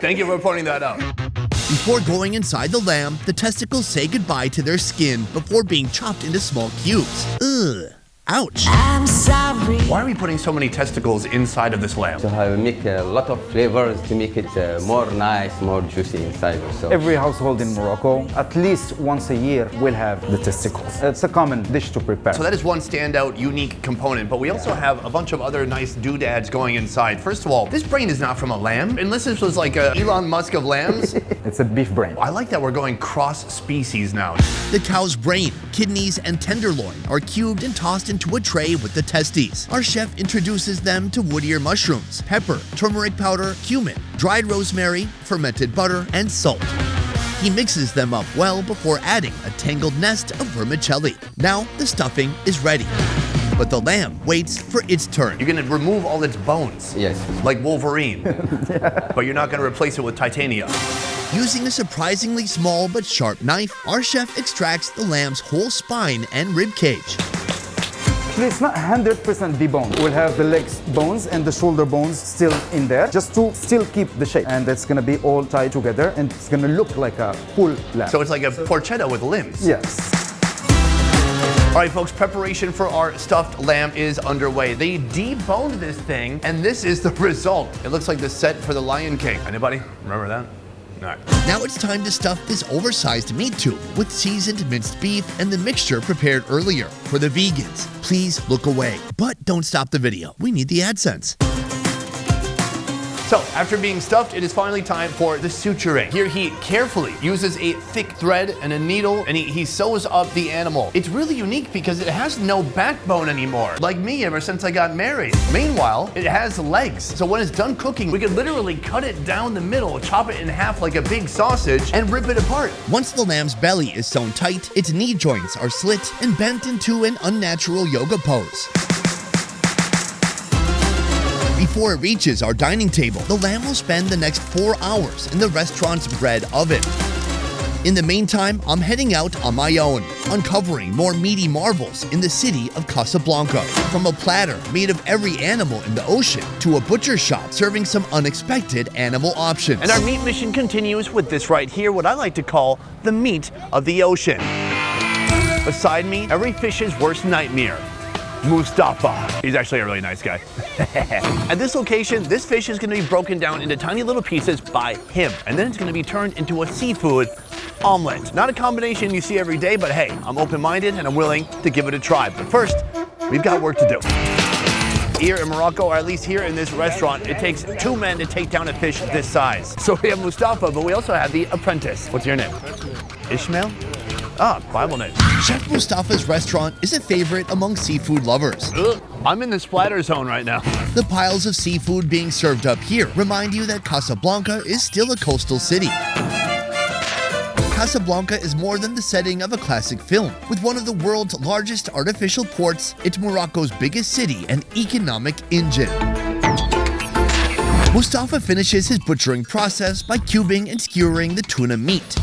Thank you for pointing that out. Before going inside the lamb, the testicles say goodbye to their skin before being chopped into small cubes. Ugh. Ouch. I'm sorry. Why are we putting so many testicles inside of this lamb? So make a lot of flavors to make it more nice, more juicy inside also. Every household in Morocco, at least once a year, will have the testicles. It's a common dish to prepare. So that is one standout, unique component, but we also have a bunch of other nice doodads going inside. First of all, this brain is not from a lamb, unless this was like a Elon Musk of lambs. It's a beef brain. I like that we're going cross-species now. The cow's brain, kidneys, and tenderloin are cubed and tossed into a tray with the testes. Our chef introduces them to woodier mushrooms, pepper, turmeric powder, cumin, dried rosemary, fermented butter, and salt. He mixes them up well before adding a tangled nest of vermicelli. Now the stuffing is ready. But the lamb waits for its turn. You're gonna remove all its bones. Yes. Like Wolverine. But you're not gonna replace it with titanium. Using a surprisingly small but sharp knife, our chef extracts the lamb's whole spine and rib cage. Actually, it's not 100% deboned. We'll have the legs bones and the shoulder bones still in there, just to still keep the shape. And it's gonna be all tied together, and it's gonna look like a full lamb. So it's like a porchetta with limbs. Yes. All right, folks, preparation for our stuffed lamb is underway. They deboned this thing, and this is the result. It looks like the set for the Lion King. Anybody remember that? All right. Now it's time to stuff this oversized meat tube with seasoned minced beef and the mixture prepared earlier. For the vegans, please look away. But don't stop the video. We need the AdSense. So, after being stuffed, it is finally time for the suturing. Here he carefully uses a thick thread and a needle, and he sews up the animal. It's really unique because it has no backbone anymore, like me ever since I got married. Meanwhile, it has legs. So when it's done cooking, we could literally cut it down the middle, chop it in half like a big sausage, and rip it apart. Once the lamb's belly is sewn tight, its knee joints are slit and bent into an unnatural yoga pose. Before it reaches our dining table, the lamb will spend the next 4 hours in the restaurant's bread oven. In the meantime, I'm heading out on my own, uncovering more meaty marvels in the city of Casablanca. From a platter made of every animal in the ocean to a butcher shop serving some unexpected animal options. And our meat mission continues with this right here, what I like to call the meat of the ocean. Beside me, every fish's worst nightmare. Mustafa. He's actually a really nice guy. At this location, this fish is going to be broken down into tiny little pieces by him, and then it's going to be turned into a seafood omelet. Not a combination you see every day, but hey, I'm open-minded and I'm willing to give it a try. But first, we've got work to do. Here in Morocco, or at least here in this restaurant, it takes 2 men to take down a fish this size. So we have Mustafa, but we also have the apprentice. What's your name? Ishmael? Ah, Bible name. Chef Mustafa's restaurant is a favorite among seafood lovers. Ugh, I'm in the splatter zone right now. The piles of seafood being served up here remind you that Casablanca is still a coastal city. Casablanca is more than the setting of a classic film. With one of the world's largest artificial ports, it's Morocco's biggest city and economic engine. Mustafa finishes his butchering process by cubing and skewering the tuna meat.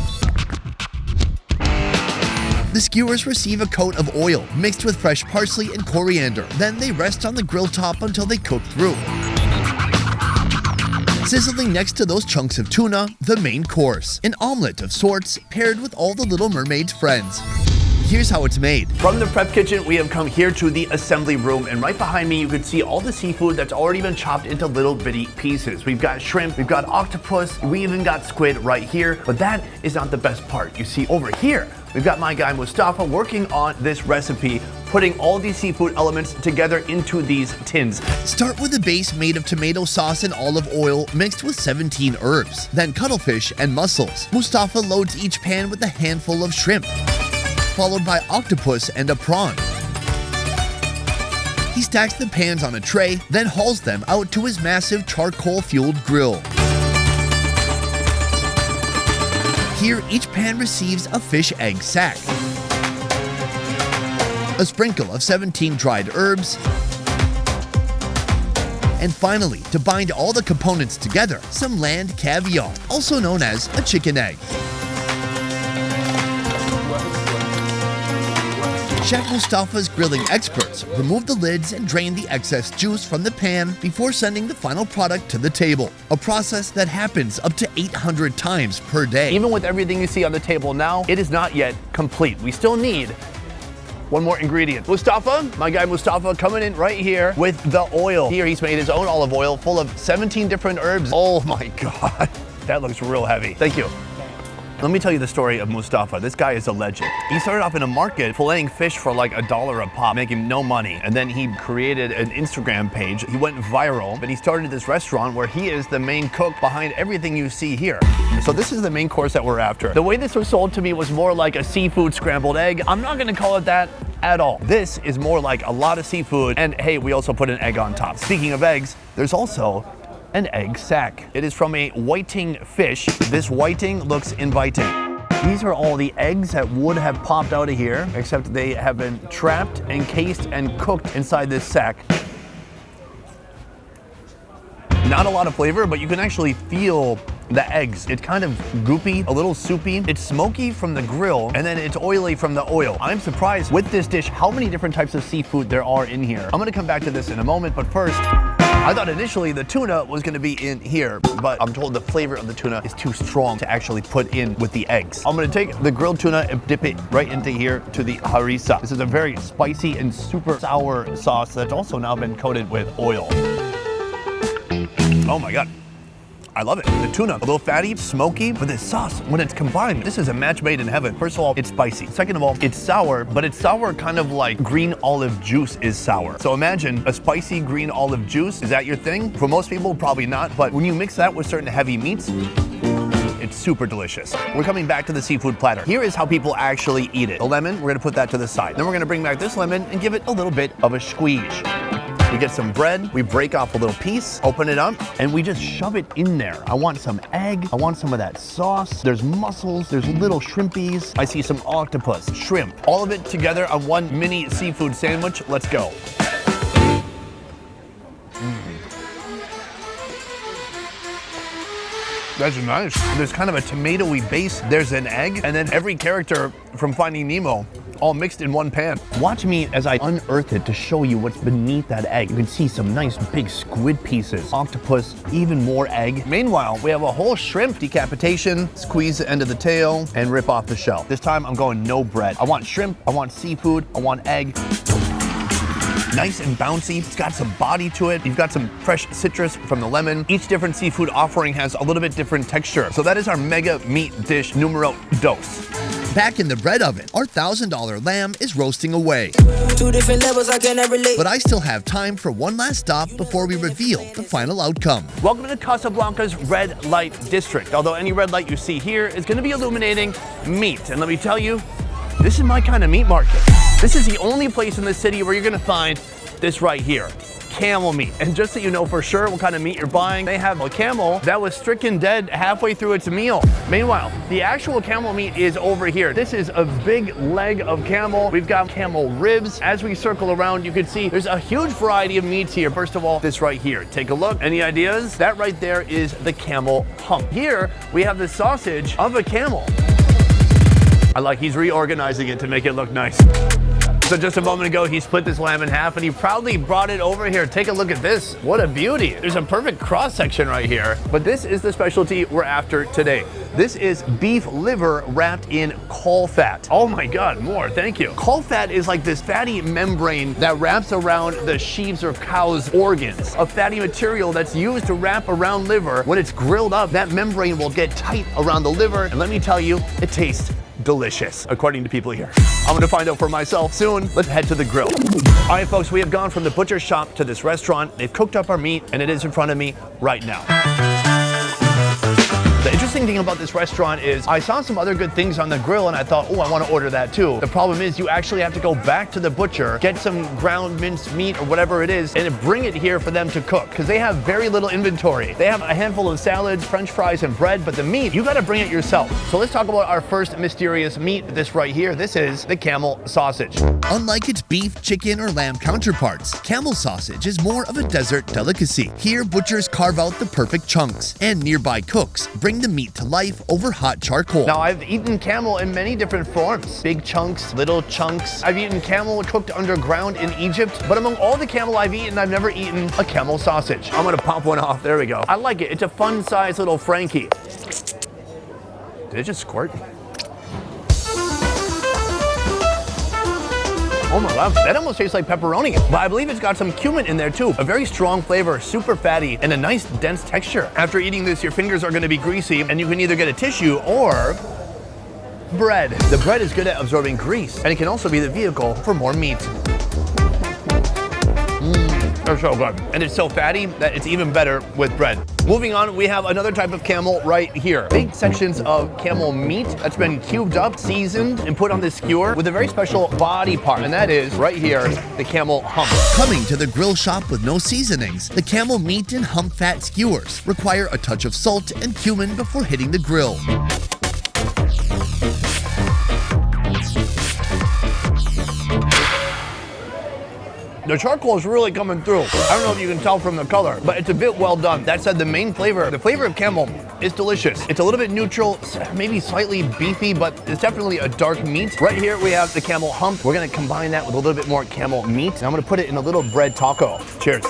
The skewers receive a coat of oil mixed with fresh parsley and coriander. Then they rest on the grill top until they cook through. Sizzling next to those chunks of tuna, the main course. An omelet of sorts paired with all the Little Mermaid's friends. Here's how it's made. From the prep kitchen, we have come here to the assembly room, and right behind me, you can see all the seafood that's already been chopped into little bitty pieces. We've got shrimp, we've got octopus, we even got squid right here, but that is not the best part. You see over here, we've got my guy Mustafa working on this recipe, putting all these seafood elements together into these tins. Start with a base made of tomato sauce and olive oil mixed with 17 herbs, then cuttlefish and mussels. Mustafa loads each pan with a handful of shrimp, followed by octopus and a prawn. He stacks the pans on a tray, then hauls them out to his massive charcoal-fueled grill. Here, each pan receives a fish egg sack, a sprinkle of 17 dried herbs, and finally, to bind all the components together, some land caviar, also known as a chicken egg. Chef Mustafa's grilling experts remove the lids and drain the excess juice from the pan before sending the final product to the table, a process that happens up to 800 times per day. Even with everything you see on the table now, it is not yet complete. We still need one more ingredient. Mustafa, my guy Mustafa, coming in right here with the oil. Here he's made his own olive oil full of 17 different herbs. Oh my God, that looks real heavy. Thank you. Let me tell you the story of Mustafa. This guy is a legend. He started off in a market filleting fish for like $1 a pop, making no money. And then he created an Instagram page. He went viral, but he started this restaurant where he is the main cook behind everything you see here. So this is the main course that we're after. The way this was sold to me was more like a seafood scrambled egg. I'm not gonna call it that at all. This is more like a lot of seafood, and hey, we also put an egg on top. Speaking of eggs, there's also an egg sack. It is from a whiting fish. This whiting looks inviting. These are all the eggs that would have popped out of here, except they have been trapped, encased, and cooked inside this sack. Not a lot of flavor, but you can actually feel the eggs. It's kind of goopy, a little soupy. It's smoky from the grill, and then it's oily from the oil. I'm surprised with this dish how many different types of seafood there are in here. I'm gonna come back to this in a moment, but first, I thought initially the tuna was gonna be in here, but I'm told the flavor of the tuna is too strong to actually put in with the eggs. I'm gonna take the grilled tuna and dip it right into here to the harissa. This is a very spicy and super sour sauce that's also now been coated with oil. Oh my God. I love it. The tuna, a little fatty, smoky, but this sauce, when it's combined, this is a match made in heaven. First of all, it's spicy. Second of all, it's sour, but it's sour kind of like green olive juice is sour. So imagine a spicy green olive juice. Is that your thing? For most people, probably not. But when you mix that with certain heavy meats, it's super delicious. We're coming back to the seafood platter. Here is how people actually eat it. The lemon, we're gonna put that to the side. Then we're gonna bring back this lemon and give it a little bit of a squeeze. We get some bread, we break off a little piece, open it up, and we just shove it in there. I want some egg, I want some of that sauce. There's mussels, there's little shrimpies. I see some octopus, shrimp, all of it together on one mini seafood sandwich. Let's go. That's nice. There's kind of a tomatoey base. There's an egg, and then every character from Finding Nemo all mixed in one pan. Watch me as I unearth it to show you what's beneath that egg. You can see some nice big squid pieces, octopus, even more egg. Meanwhile, we have a whole shrimp decapitation, squeeze the end of the tail, and rip off the shell. This time I'm going no bread. I want shrimp, I want seafood, I want egg. Nice and bouncy. It's got some body to it. You've got some fresh citrus from the lemon. Each different seafood offering has a little bit different texture. So that is our mega meat dish numero dos. Back in the bread oven, our $1,000 lamb is roasting away. 2 different levels, I cannot relate. But I still have time for one last stop before we reveal the final outcome. Welcome to Casablanca's red light district. Although any red light you see here is going to be illuminating meat. And let me tell you, this is my kind of meat market. This is the only place in the city where you're gonna find this right here, camel meat. And just so you know for sure what kind of meat you're buying, they have a camel that was stricken dead halfway through its meal. Meanwhile, the actual camel meat is over here. This is a big leg of camel. We've got camel ribs. As we circle around, you can see there's a huge variety of meats here. First of all, this right here. Take a look. Any ideas? That right there is the camel hump. Here, we have the sausage of a camel. I like he's reorganizing it to make it look nice. So just a moment ago, he split this lamb in half and he proudly brought it over here. Take a look at this. What a beauty. There's a perfect cross section right here. But this is the specialty we're after today. This is beef liver wrapped in caul fat. Oh my God, more, thank you. Caul fat is like this fatty membrane that wraps around the sheep's or cow's organs. A fatty material that's used to wrap around liver. When it's grilled up, that membrane will get tight around the liver. And let me tell you, it tastes delicious, according to people here. I'm gonna find out for myself soon. Let's head to the grill. All right, folks, we have gone from the butcher shop to this restaurant. They've cooked up our meat, and it is in front of me right now. The interesting thing about this restaurant is I saw some other good things on the grill and I thought, oh, I want to order that too. The problem is you actually have to go back to the butcher, get some ground minced meat or whatever it is, and bring it here for them to cook because they have very little inventory. They have a handful of salads, french fries, and bread, but the meat, you got to bring it yourself. So let's talk about our first mysterious meat, this right here. This is the camel sausage. Unlike its beef, chicken, or lamb counterparts, camel sausage is more of a desert delicacy. Here, butchers carve out the perfect chunks, and nearby cooks bring the meat to life over hot charcoal. Now, I've eaten camel in many different forms. Big chunks, little chunks. I've eaten camel cooked underground in Egypt, but among all the camel I've eaten, I've never eaten a camel sausage. I'm gonna pop one off, there we go. I like it, it's a fun size little Frankie. Did it just squirt? Oh my God, that almost tastes like pepperoni. But I believe it's got some cumin in there too. A very strong flavor, super fatty, and a nice dense texture. After eating this, your fingers are gonna be greasy, and you can either get a tissue or bread. The bread is good at absorbing grease, and it can also be the vehicle for more meat. They're so good. And it's so fatty that it's even better with bread. Moving on, we have another type of camel right here. Big sections of camel meat that's been cubed up, seasoned, and put on this skewer with a very special body part, and that is right here, the camel hump. Coming to the grill shop with no seasonings, the camel meat and hump fat skewers require a touch of salt and cumin before hitting the grill. The charcoal is really coming through. I don't know if you can tell from the color, but it's a bit well done. That said, the main flavor, the flavor of camel is delicious. It's a little bit neutral, maybe slightly beefy, but it's definitely a dark meat. Right here, we have the camel hump. We're gonna combine that with a little bit more camel meat, and I'm gonna put it in a little bread taco. Cheers.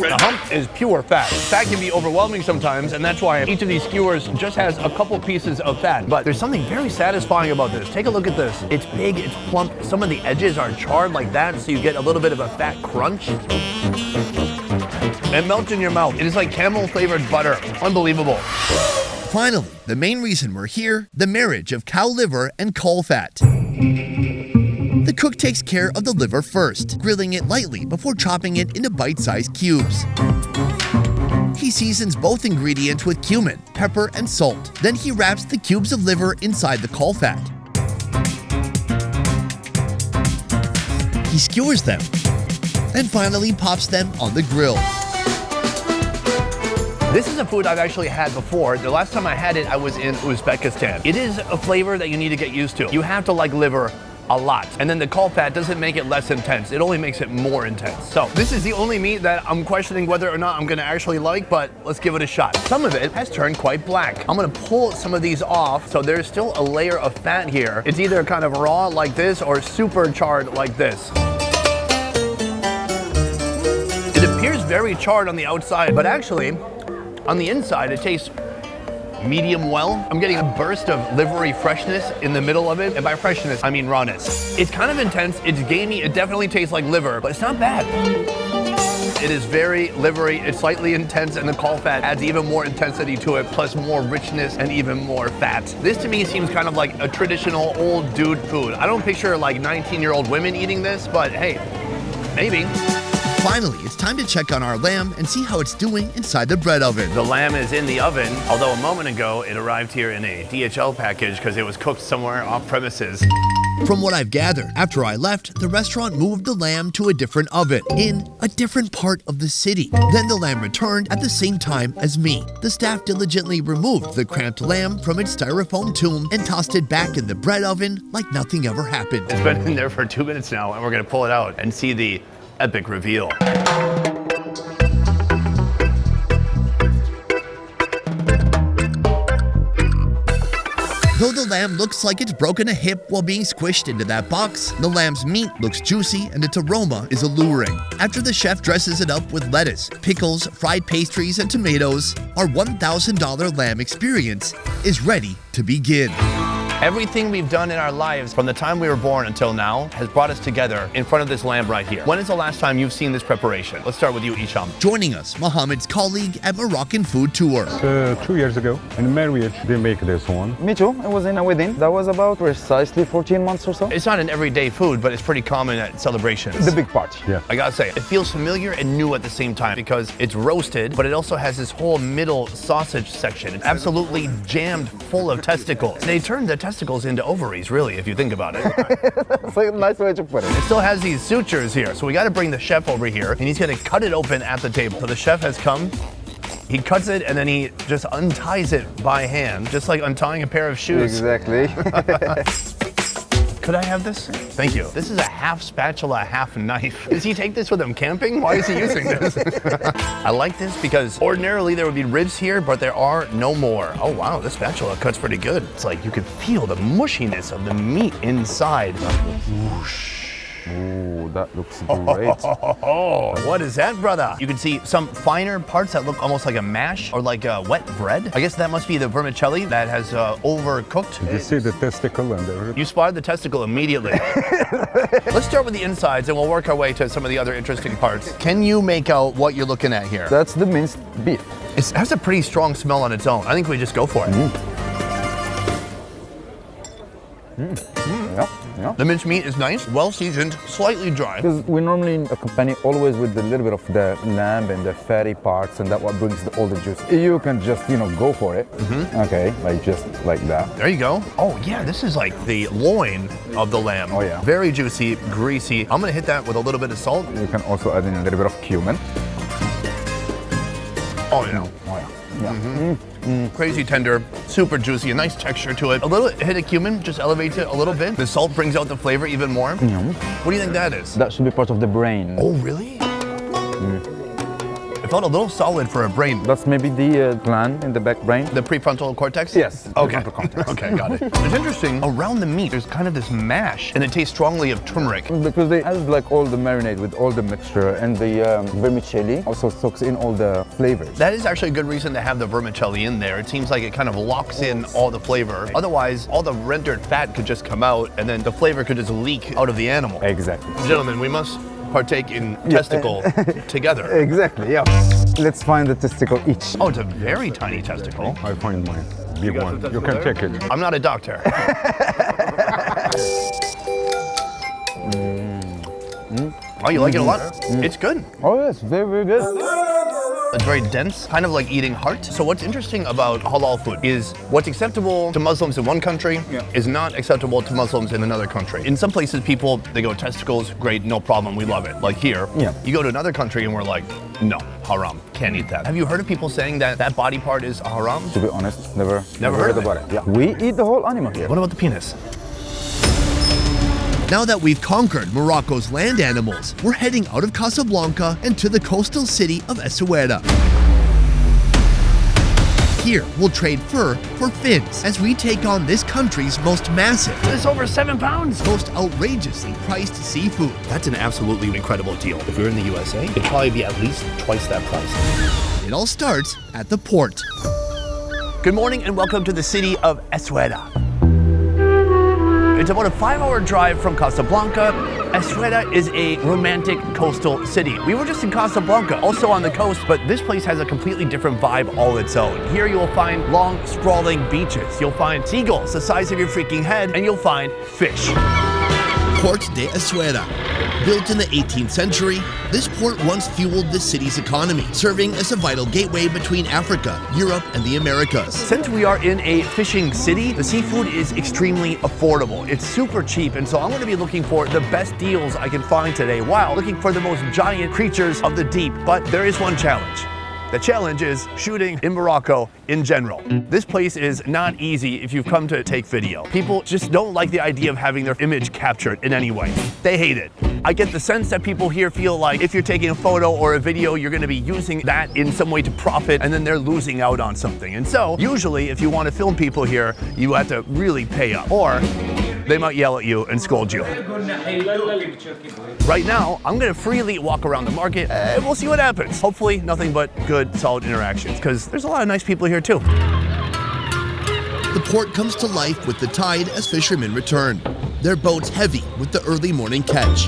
The hump is pure fat. Fat can be overwhelming sometimes, and that's why each of these skewers just has a couple pieces of fat. But there's something very satisfying about this. Take a look at this. It's big, it's plump. Some of the edges are charred like that, so you get a little bit of a fat crunch. It melts in your mouth. It is like camel-flavored butter. Unbelievable. Finally, the main reason we're here, the marriage of cow liver and caul fat. The cook takes care of the liver first, grilling it lightly before chopping it into bite-sized cubes. He seasons both ingredients with cumin, pepper, and salt. Then he wraps the cubes of liver inside the caul fat. He skewers them, and finally pops them on the grill. This is a food I've actually had before. The last time I had it, I was in Uzbekistan. It is a flavor that you need to get used to. You have to like liver a lot. And then the caul fat doesn't make it less intense. It only makes it more intense. So this is the only meat that I'm questioning whether or not I'm gonna actually like, but let's give it a shot. Some of it has turned quite black. I'm gonna pull some of these off, so there's still a layer of fat here. It's either kind of raw like this or super charred like this. It appears very charred on the outside, but actually, on the inside, it tastes medium well. I'm getting a burst of livery freshness in the middle of it. And by freshness, I mean rawness. It's kind of intense, it's gamey, it definitely tastes like liver, but it's not bad. It is very livery, it's slightly intense, and the caul fat adds even more intensity to it, plus more richness and even more fat. This to me seems kind of like a traditional old dude food. I don't picture like 19-year-old women eating this, but hey, maybe. Finally, it's time to check on our lamb and see how it's doing inside the bread oven. The lamb is in the oven, although a moment ago it arrived here in a DHL package because it was cooked somewhere off premises. From what I've gathered, after I left, the restaurant moved the lamb to a different oven in a different part of the city. Then the lamb returned at the same time as me. The staff diligently removed the cramped lamb from its styrofoam tomb and tossed it back in the bread oven like nothing ever happened. It's been in there for 2 minutes now, and we're gonna pull it out and see the epic reveal. Though the lamb looks like it's broken a hip while being squished into that box, the lamb's meat looks juicy and its aroma is alluring. After the chef dresses it up with lettuce, pickles, fried pastries, and tomatoes, our $1,000 lamb experience is ready to begin. Everything we've done in our lives from the time we were born until now has brought us together in front of this lamb right here. When is the last time you've seen this preparation? Let's start with you, Isham. Joining us, Mohammed's colleague at Moroccan Food Tour. 2 years ago, in marriage, they make this one. Me too. I was in a wedding. That was about precisely 14 months or so. It's not an everyday food, but it's pretty common at celebrations. The big party. Yeah. I gotta say, it feels familiar and new at the same time because it's roasted, but it also has this whole middle sausage section. It's absolutely jammed full of testicles. They turned the testicles into ovaries, really, if you think about it. That's a nice way to put it. It still has these sutures here, so we gotta bring the chef over here, and he's gonna cut it open at the table. So the chef has come, he cuts it, and then he just unties it by hand, just like untying a pair of shoes. Exactly. Could I have this? Thank you. This is a half spatula, half knife. Does he take this with him camping? Why is he using this? I like this because ordinarily there would be ribs here, but there are no more. Oh wow, this spatula cuts pretty good. It's like you can feel the mushiness of the meat inside. Whoosh. Ooh, that looks great. Oh, what is that, brother? You can see some finer parts that look almost like a mash or like a wet bread. I guess that must be the vermicelli that has overcooked. You see the testicle and the rib. You spotted the testicle immediately. Let's start with the insides and we'll work our way to some of the other interesting parts. Can you make out what you're looking at here? That's the minced beef. It has a pretty strong smell on its own. I think we just go for it. Yeah. The minced meat is nice, well seasoned, slightly dry. Because we normally accompany always with a little bit of the lamb and the fatty parts, and that's what brings all the juice. You can just, go for it. Okay, just like that. There you go. Oh yeah, this is like the loin of the lamb. Oh yeah. Very juicy, greasy. I'm gonna hit that with a little bit of salt. You can also add in a little bit of cumin. Oh yeah. Crazy tender, super juicy, a nice texture to it. A little hit of cumin just elevates it a little bit. The salt brings out the flavor even more. What do you think that is? That should be part of the brain. Oh, really? It felt a little solid for a brain. That's maybe the gland in the back brain. The prefrontal cortex? Yes. Okay. Prefrontal cortex. Okay, got it. It's interesting. Around the meat, there's kind of this mash, and it tastes strongly of turmeric. Because they add like all the marinade with all the mixture, and the vermicelli also soaks in all the flavors. That is actually a good reason to have the vermicelli in there. It seems like it kind of locks in all the flavor. Otherwise, all the rendered fat could just come out, and then the flavor could just leak out of the animal. Exactly. Gentlemen, we must partake in testicle together. Exactly, yeah. Let's find the testicle each. Oh, it's a very tiny testicle. I find mine. Big one. You can check it. I'm not a doctor. Oh, you like it a lot? It's good. Oh, yes, very, very good. It's very dense, kind of like eating heart. So what's interesting about halal food is what's acceptable to Muslims in one country is not acceptable to Muslims in another country. In some places, people, they go testicles, great, no problem, we love it. Like here, you go to another country and we're like, no, haram, can't eat that. Have you heard of people saying that that body part is haram? To be honest, never heard about it. Yeah. We eat the whole animal here. What about the penis? Now that we've conquered Morocco's land animals, we're heading out of Casablanca and to the coastal city of Essaouira. Here, we'll trade fur for fins as we take on this country's most massive, It's over 7 pounds. most outrageously priced seafood. That's an absolutely incredible deal. If we were in the USA, it'd probably be at least twice that price. It all starts at the port. Good morning and welcome to the city of Essaouira. It's about a 5-hour drive from Casablanca. Essaouira is a romantic coastal city. We were just in Casablanca, also on the coast, but this place has a completely different vibe all its own. Here you'll find long, sprawling beaches. You'll find seagulls the size of your freaking head, and you'll find fish. Port de Essaouira. Built in the 18th century, this port once fueled the city's economy, serving as a vital gateway between Africa, Europe, and the Americas. Since we are in a fishing city, the seafood is extremely affordable. It's super cheap, and so I'm going to be looking for the best deals I can find today while looking for the most giant creatures of the deep. But there is one challenge. The challenge is shooting in Morocco in general. This place is not easy if you've come to take video. People just don't like the idea of having their image captured in any way. They hate it. I get the sense that people here feel like if you're taking a photo or a video, you're gonna be using that in some way to profit, and then they're losing out on something. And so, usually, if you want to film people here, you have to really pay up, or they might yell at you and scold you. Right now, I'm gonna freely walk around the market, and we'll see what happens. Hopefully, nothing but good, solid interactions, because there's a lot of nice people here too. The port comes to life with the tide as fishermen return. Their boats heavy with the early morning catch.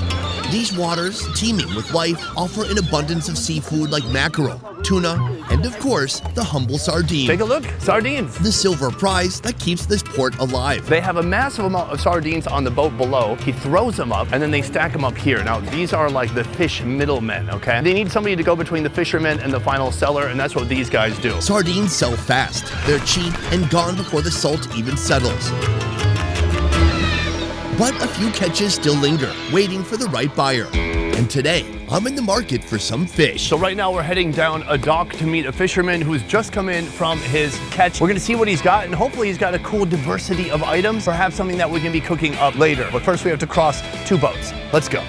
These waters, teeming with life, offer an abundance of seafood like mackerel, tuna, and of course, the humble sardine. Take a look, sardines. The silver prize that keeps this port alive. They have a massive amount of sardines on the boat below. He throws them up, and then they stack them up here. Now, these are like the fish middlemen, okay? They need somebody to go between the fisherman and the final seller, and that's what these guys do. Sardines sell fast. They're cheap and gone before the salt even settles. But a few catches still linger, waiting for the right buyer. And today, I'm in the market for some fish. So right now we're heading down a dock to meet a fisherman who's just come in from his catch. We're gonna see what he's got, and hopefully he's got a cool diversity of items, perhaps something that we can be cooking up later. But first we have to cross 2 boats. Let's go.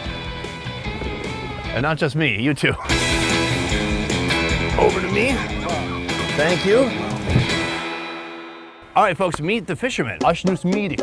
And not just me, you too. Over to me. Thank you. All right, folks, meet the fisherman. Ashnus Midi.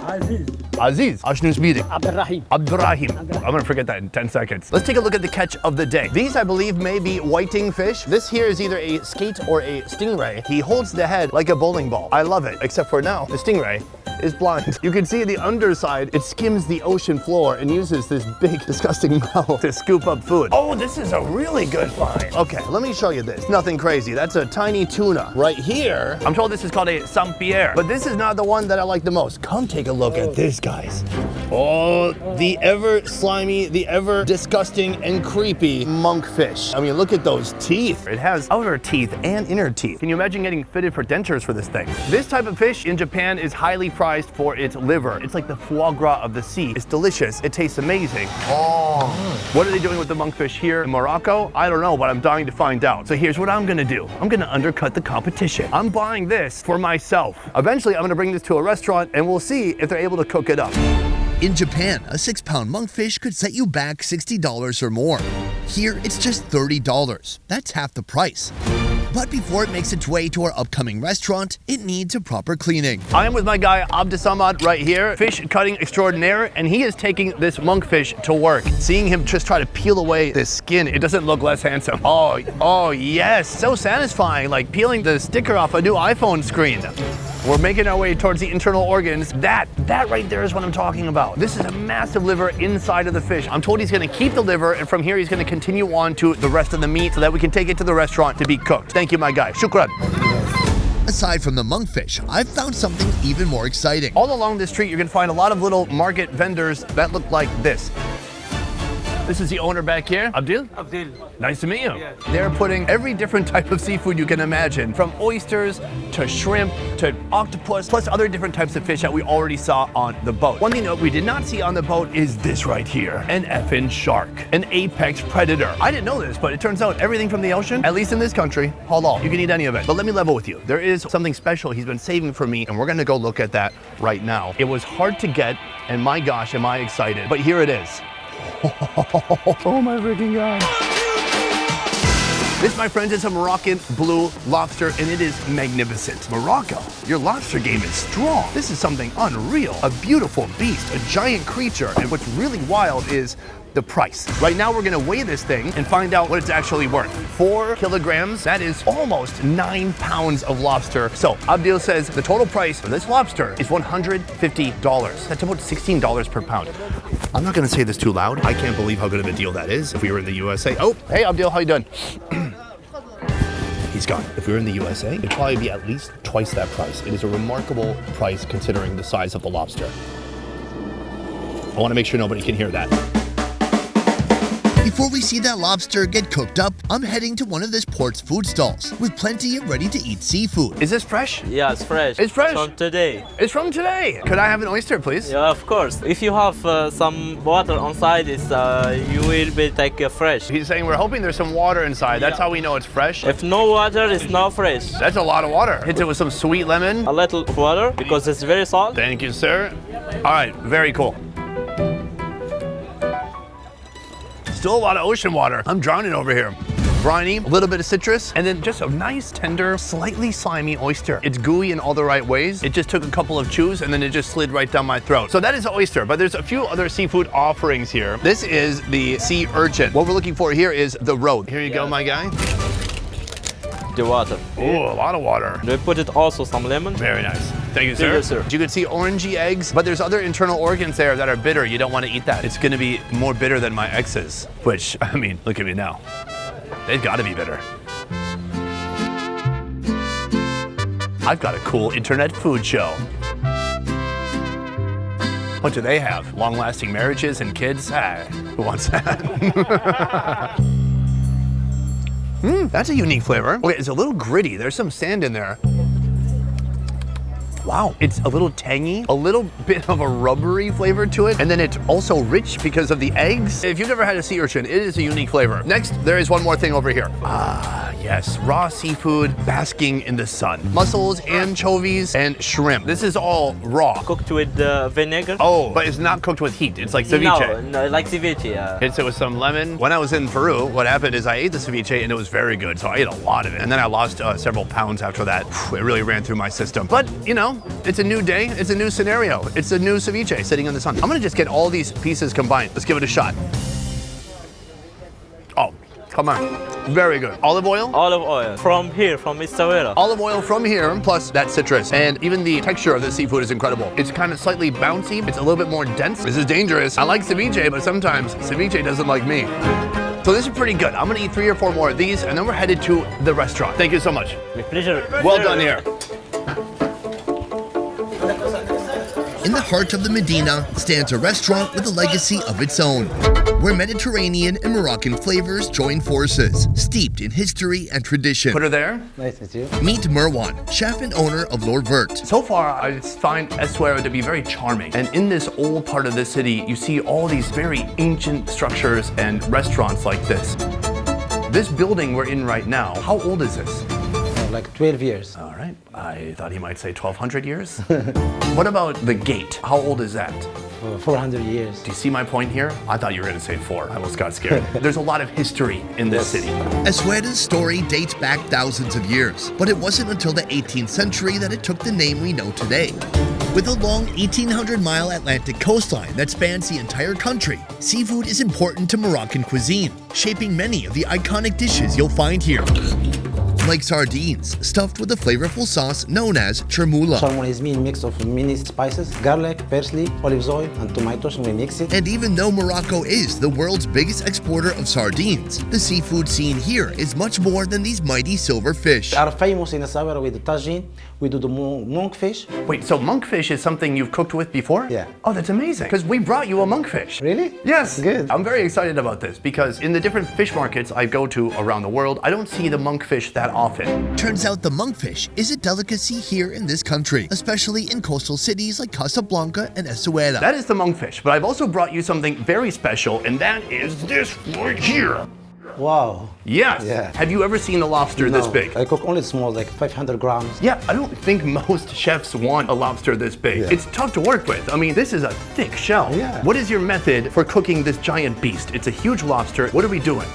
Aziz. Ashnus Midi. Abdurrahim. I'm gonna forget that in 10 seconds. Let's take a look at the catch of the day. These, I believe, may be whiting fish. This here is either a skate or a stingray. He holds the head like a bowling ball. I love it, except for now, the stingray is blind. You can see the underside, it skims the ocean floor and uses this big, disgusting mouth to scoop up food. Oh, this is a really good find. Okay, let me show you this. Nothing crazy. That's a tiny tuna. Right here, I'm told this is called a Saint-Pierre, but this is not the one that I like the most. Come take a look at this, guys. Oh, the ever slimy, the ever disgusting and creepy monkfish. I mean, look at those teeth. It has outer teeth and inner teeth. Can you imagine getting fitted for dentures for this thing? This type of fish in Japan is highly prized for its liver. It's like the foie gras of the sea. It's delicious. It tastes amazing. Oh. What are they doing with the monkfish here in Morocco? I don't know, but I'm dying to find out. So here's what I'm gonna do. I'm gonna undercut the competition. I'm buying this for myself. Eventually, I'm gonna bring this to a restaurant and we'll see if they're able to cook it up. In Japan, a 6-pound monkfish could set you back $60 or more. Here, it's just $30. That's half the price. But before it makes its way to our upcoming restaurant, it needs a proper cleaning. I am with my guy Abdesamad right here, fish cutting extraordinaire, and he is taking this monkfish to work. Seeing him just try to peel away this skin, it doesn't look less handsome. Oh yes, so satisfying, like peeling the sticker off a new iPhone screen. We're making our way towards the internal organs. That right there is what I'm talking about. This is a massive liver inside of the fish. I'm told he's gonna keep the liver, and from here he's gonna continue on to the rest of the meat so that we can take it to the restaurant to be cooked. Thank you, my guy. Shukran. Aside from the monkfish, I've found something even more exciting. All along this street, you're gonna find a lot of little market vendors that look like this. This is the owner back here, Abdil? Abdil. Nice to meet you. Yeah. They're putting every different type of seafood you can imagine, from oysters to shrimp to octopus, plus other different types of fish that we already saw on the boat. One thing that we did not see on the boat is this right here, an effing shark, an apex predator. I didn't know this, but it turns out everything from the ocean, at least in this country, halal. You can eat any of it. But let me level with you. There is something special he's been saving for me, and we're gonna go look at that right now. It was hard to get, and my gosh, am I excited. But here it is. Oh my freaking God. This, my friends, is a Moroccan blue lobster, and it is magnificent. Morocco, your lobster game is strong. This is something unreal. A beautiful beast, a giant creature. And what's really wild is the price. Right now, we're gonna weigh this thing and find out what it's actually worth. 4 kilograms, that is almost 9 pounds of lobster. So Abdil says the total price for this lobster is $150. That's about $16 per pound. I'm not gonna say this too loud. I can't believe how good of a deal that is if we were in the USA. Oh, hey Abdil, how you doing? He's gone. If we were in the USA, it'd probably be at least twice that price. It is a remarkable price considering the size of the lobster. I wanna make sure nobody can hear that. Before we see that lobster get cooked up, I'm heading to one of this port's food stalls with plenty of ready-to-eat seafood. Is this fresh? Yeah, it's fresh. It's fresh? From today. It's from today. Could I have an oyster, please? Yeah, of course. If you have some water on side, you will be take fresh. He's saying we're hoping there's some water inside. That's how we know it's fresh. If no water, it's not fresh. That's a lot of water. Hits it with some sweet lemon. A little water because it's very salt. Thank you, sir. All right, very cool. Still a lot of ocean water. I'm drowning over here. Briny, a little bit of citrus, and then just a nice, tender, slightly slimy oyster. It's gooey in all the right ways. It just took a couple of chews, and then it just slid right down my throat. So that is the oyster, but there's a few other seafood offerings here. This is the sea urchin. What we're looking for here is the Rhodes. Here you go, my guy. The water. Oh, a lot of water. We put it also some lemon. Very nice. Thank you, sir. Thank you, sir. You can see orangey eggs, but there's other internal organs there that are bitter. You don't want to eat that. It's going to be more bitter than my ex's, which, I mean, look at me now. They've got to be bitter. I've got a cool internet food show. What do they have? Long-lasting marriages and kids? Ah, who wants that? That's a unique flavor. Okay, it's a little gritty. There's some sand in there. Wow, it's a little tangy, a little bit of a rubbery flavor to it, and then it's also rich because of the eggs. If you've never had a sea urchin, it is a unique flavor. Next, there is one more thing over here. Ah, yes, raw seafood basking in the sun. Mussels, anchovies, and shrimp. This is all raw. Cooked with vinegar. Oh, but it's not cooked with heat. It's like ceviche. No, like ceviche, yeah. Hits it with some lemon. When I was in Peru, what happened is I ate the ceviche and it was very good, so I ate a lot of it. And then I lost several pounds after that. It really ran through my system. But, you know, it's a new day, it's a new scenario. It's a new ceviche sitting in the sun. I'm gonna just get all these pieces combined. Let's give it a shot. Oh, come on. Very good. Olive oil? Olive oil. From here, from Essaouira. Olive oil from here, plus that citrus. And even the texture of the seafood is incredible. It's kind of slightly bouncy. It's a little bit more dense. This is dangerous. I like ceviche, but sometimes ceviche doesn't like me. So this is pretty good. I'm gonna eat 3 or 4 more of these, and then we're headed to the restaurant. Thank you so much. With pleasure. Well done here. In the heart of the Medina stands a restaurant with a legacy of its own, where Mediterranean and Moroccan flavors join forces, steeped in history and tradition. Put her there. Nice to meet you. Meet Marwan, chef and owner of Lord Vert. So far, I find Essaouira to be very charming. And in this old part of the city, you see all these very ancient structures and restaurants like this. This building we're in right now, how old is this? Like 12 years. All right. I thought he might say 1,200 years. What about the gate? How old is that? 400 years. Do you see my point here? I thought you were going to say 4. I almost got scared. There's a lot of history in this city. Essaouira's story dates back thousands of years, but it wasn't until the 18th century that it took the name we know today. With a long 1,800-mile Atlantic coastline that spans the entire country, seafood is important to Moroccan cuisine, shaping many of the iconic dishes you'll find here. Like sardines, stuffed with a flavorful sauce known as chermoula. Chermoula is a mix of many spices, garlic, parsley, olive oil, and tomatoes, and we mix it. And even though Morocco is the world's biggest exporter of sardines, the seafood scene here is much more than these mighty silver fish. We are famous in Essaouira with the tagine. We do the monkfish. Wait, so monkfish is something you've cooked with before? Yeah. Oh, that's amazing. Because we brought you a monkfish. Really? Yes. Good. I'm very excited about this because in the different fish markets I go to around the world, I don't see the monkfish that often. Turns out the monkfish is a delicacy here in this country, especially in coastal cities like Casablanca and Essaouira. That is the monkfish, but I've also brought you something very special, and that is this right here. Wow. Yes. Yeah. Have you ever seen a lobster this big? I cook only small, like 500 grams. Yeah, I don't think most chefs want a lobster this big. Yeah. It's tough to work with. I mean, this is a thick shell. Yeah. What is your method for cooking this giant beast? It's a huge lobster. What are we doing?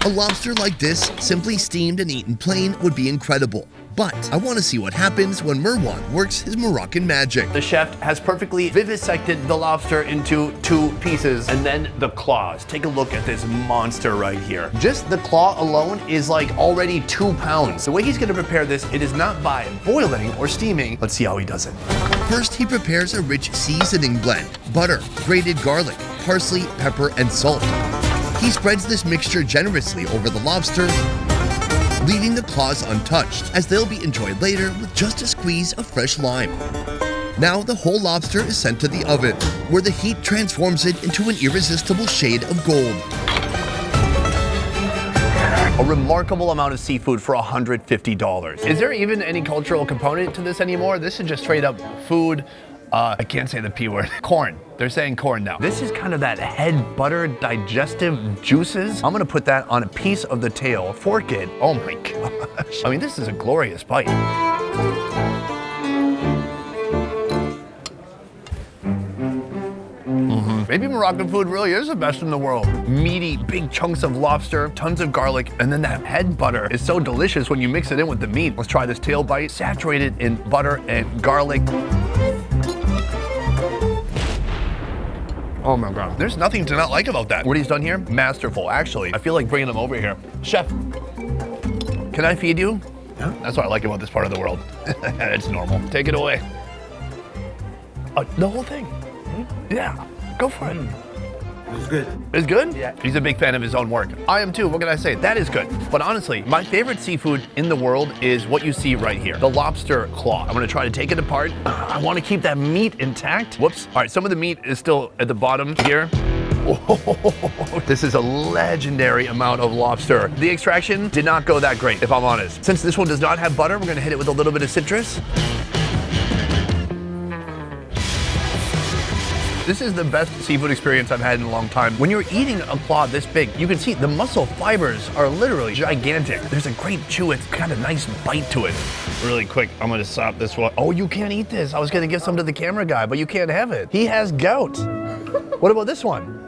A lobster like this, simply steamed and eaten plain, would be incredible. But I want to see what happens when Marwan works his Moroccan magic. The chef has perfectly vivisected the lobster into 2 pieces, and then the claws. Take a look at this monster right here. Just the claw alone is like already 2 pounds. The way he's going to prepare this, it is not by boiling or steaming. Let's see how he does it. First, he prepares a rich seasoning blend: butter, grated garlic, parsley, pepper, and salt. He spreads this mixture generously over the lobster, leaving the claws untouched, as they'll be enjoyed later with just a squeeze of fresh lime. Now the whole lobster is sent to the oven, where the heat transforms it into an irresistible shade of gold. A remarkable amount of seafood for $150. Is there even any cultural component to this anymore? This is just straight up food. I can't say the P word. Corn. They're saying corn now. This is kind of that head butter digestive juices. I'm gonna put that on a piece of the tail, fork it. Oh my gosh. I mean, this is a glorious bite. Maybe Moroccan food really is the best in the world. Meaty, big chunks of lobster, tons of garlic, and then that head butter is so delicious when you mix it in with the meat. Let's try this tail bite, saturated in butter and garlic. Oh my God, there's nothing to not like about that. What he's done here, masterful. Actually, I feel like bringing him over here. Chef, can I feed you? Yeah. That's what I like about this part of the world. It's normal. Take it away. The whole thing? Yeah, go for it. It's good. It's good? Yeah. He's a big fan of his own work. I am too, what can I say? That is good. But honestly, my favorite seafood in the world is what you see right here, the lobster claw. I'm gonna try to take it apart. I wanna keep that meat intact. Whoops. All right, some of the meat is still at the bottom here. Oh, this is a legendary amount of lobster. The extraction did not go that great, if I'm honest. Since this one does not have butter, we're gonna hit it with a little bit of citrus. This is the best seafood experience I've had in a long time. When you're eating a claw this big, you can see the muscle fibers are literally gigantic. There's a great chew, it's got a nice bite to it. Really quick, I'm gonna stop this one. Oh, you can't eat this. I was gonna give some to the camera guy, but you can't have it. He has gout. What about this one?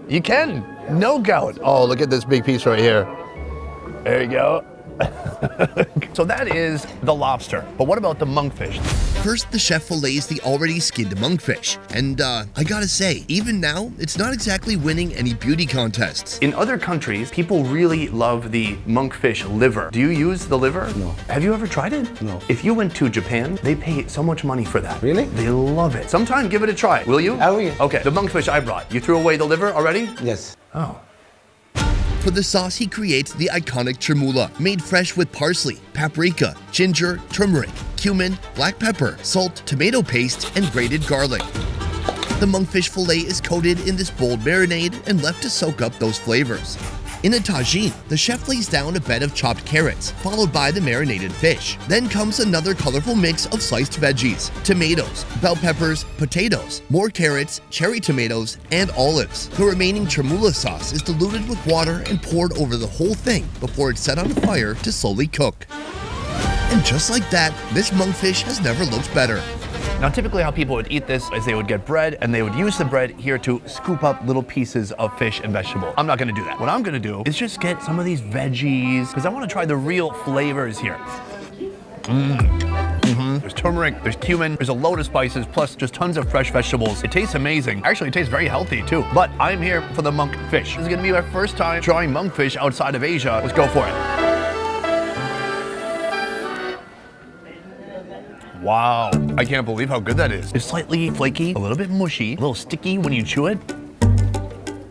You can. No gout. Oh, look at this big piece right here. There you go. So that is the lobster. But what about the monkfish? First, the chef fillets the already skinned monkfish. And I gotta say, even now, it's not exactly winning any beauty contests. In other countries, people really love the monkfish liver. Do you use the liver? No. Have you ever tried it? No. If you went to Japan, they pay so much money for that. Really? They love it. Sometime give it a try, will you? I will. Okay, the monkfish I brought. You threw away the liver already? Yes. Oh. For the sauce, he creates the iconic chermoula, made fresh with parsley, paprika, ginger, turmeric, cumin, black pepper, salt, tomato paste, and grated garlic. The monkfish fillet is coated in this bold marinade and left to soak up those flavors. In a tagine, the chef lays down a bed of chopped carrots, followed by the marinated fish. Then comes another colorful mix of sliced veggies, tomatoes, bell peppers, potatoes, more carrots, cherry tomatoes, and olives. The remaining chermoula sauce is diluted with water and poured over the whole thing before it's set on a fire to slowly cook. And just like that, this monkfish has never looked better. Now, typically how people would eat this is they would get bread and they would use the bread here to scoop up little pieces of fish and vegetable. I'm not gonna do that. What I'm gonna do is just get some of these veggies because I wanna try the real flavors here. There's turmeric, there's cumin, there's a load of spices, plus just tons of fresh vegetables. It tastes amazing. Actually, it tastes very healthy too. But I'm here for the monk fish. This is gonna be my first time trying monkfish outside of Asia. Let's go for it. Wow, I can't believe how good that is. It's slightly flaky, a little bit mushy, a little sticky when you chew it.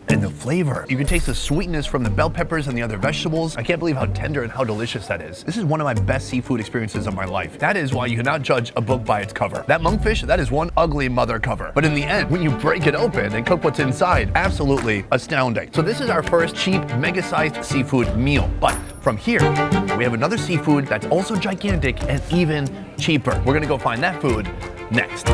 And the flavor. You can taste the sweetness from the bell peppers and the other vegetables. I can't believe how tender and how delicious that is. This is one of my best seafood experiences of my life. That is why you cannot judge a book by its cover. That monkfish, that is one ugly mother cover. But in the end, when you break it open and cook what's inside, absolutely astounding. So this is our first cheap, mega-sized seafood meal. But from here, we have another seafood that's also gigantic and even cheaper. We're gonna go find that food next.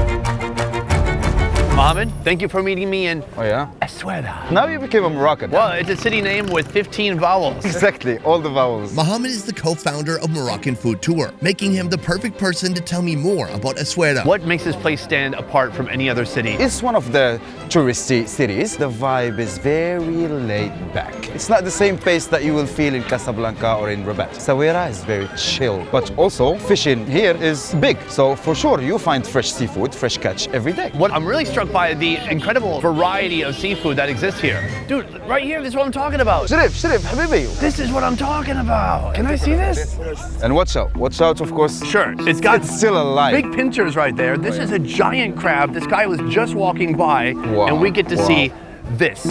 Mohammed, thank you for meeting me in Essaouira. Now you became a Moroccan. Well, it's a city name with 15 vowels. Exactly, all the vowels. Mohammed is the co-founder of Moroccan Food Tour, making him the perfect person to tell me more about Essaouira. What makes this place stand apart from any other city? It's one of the touristy cities. The vibe is very laid back. It's not the same pace that you will feel in Casablanca or in Rabat. Essaouira is very chill, but also fishing here is big. So for sure, you find fresh seafood, fresh catch every day. What I'm really struck by the incredible variety of seafood that exists here. Dude, right here, this is what I'm talking about. Sharif, habibi. This is what I'm talking about. Can I see this? And watch out, of course. Sure, it's still alive. Big pinchers right there. This is a giant crab. This guy was just walking by, and we get to see this.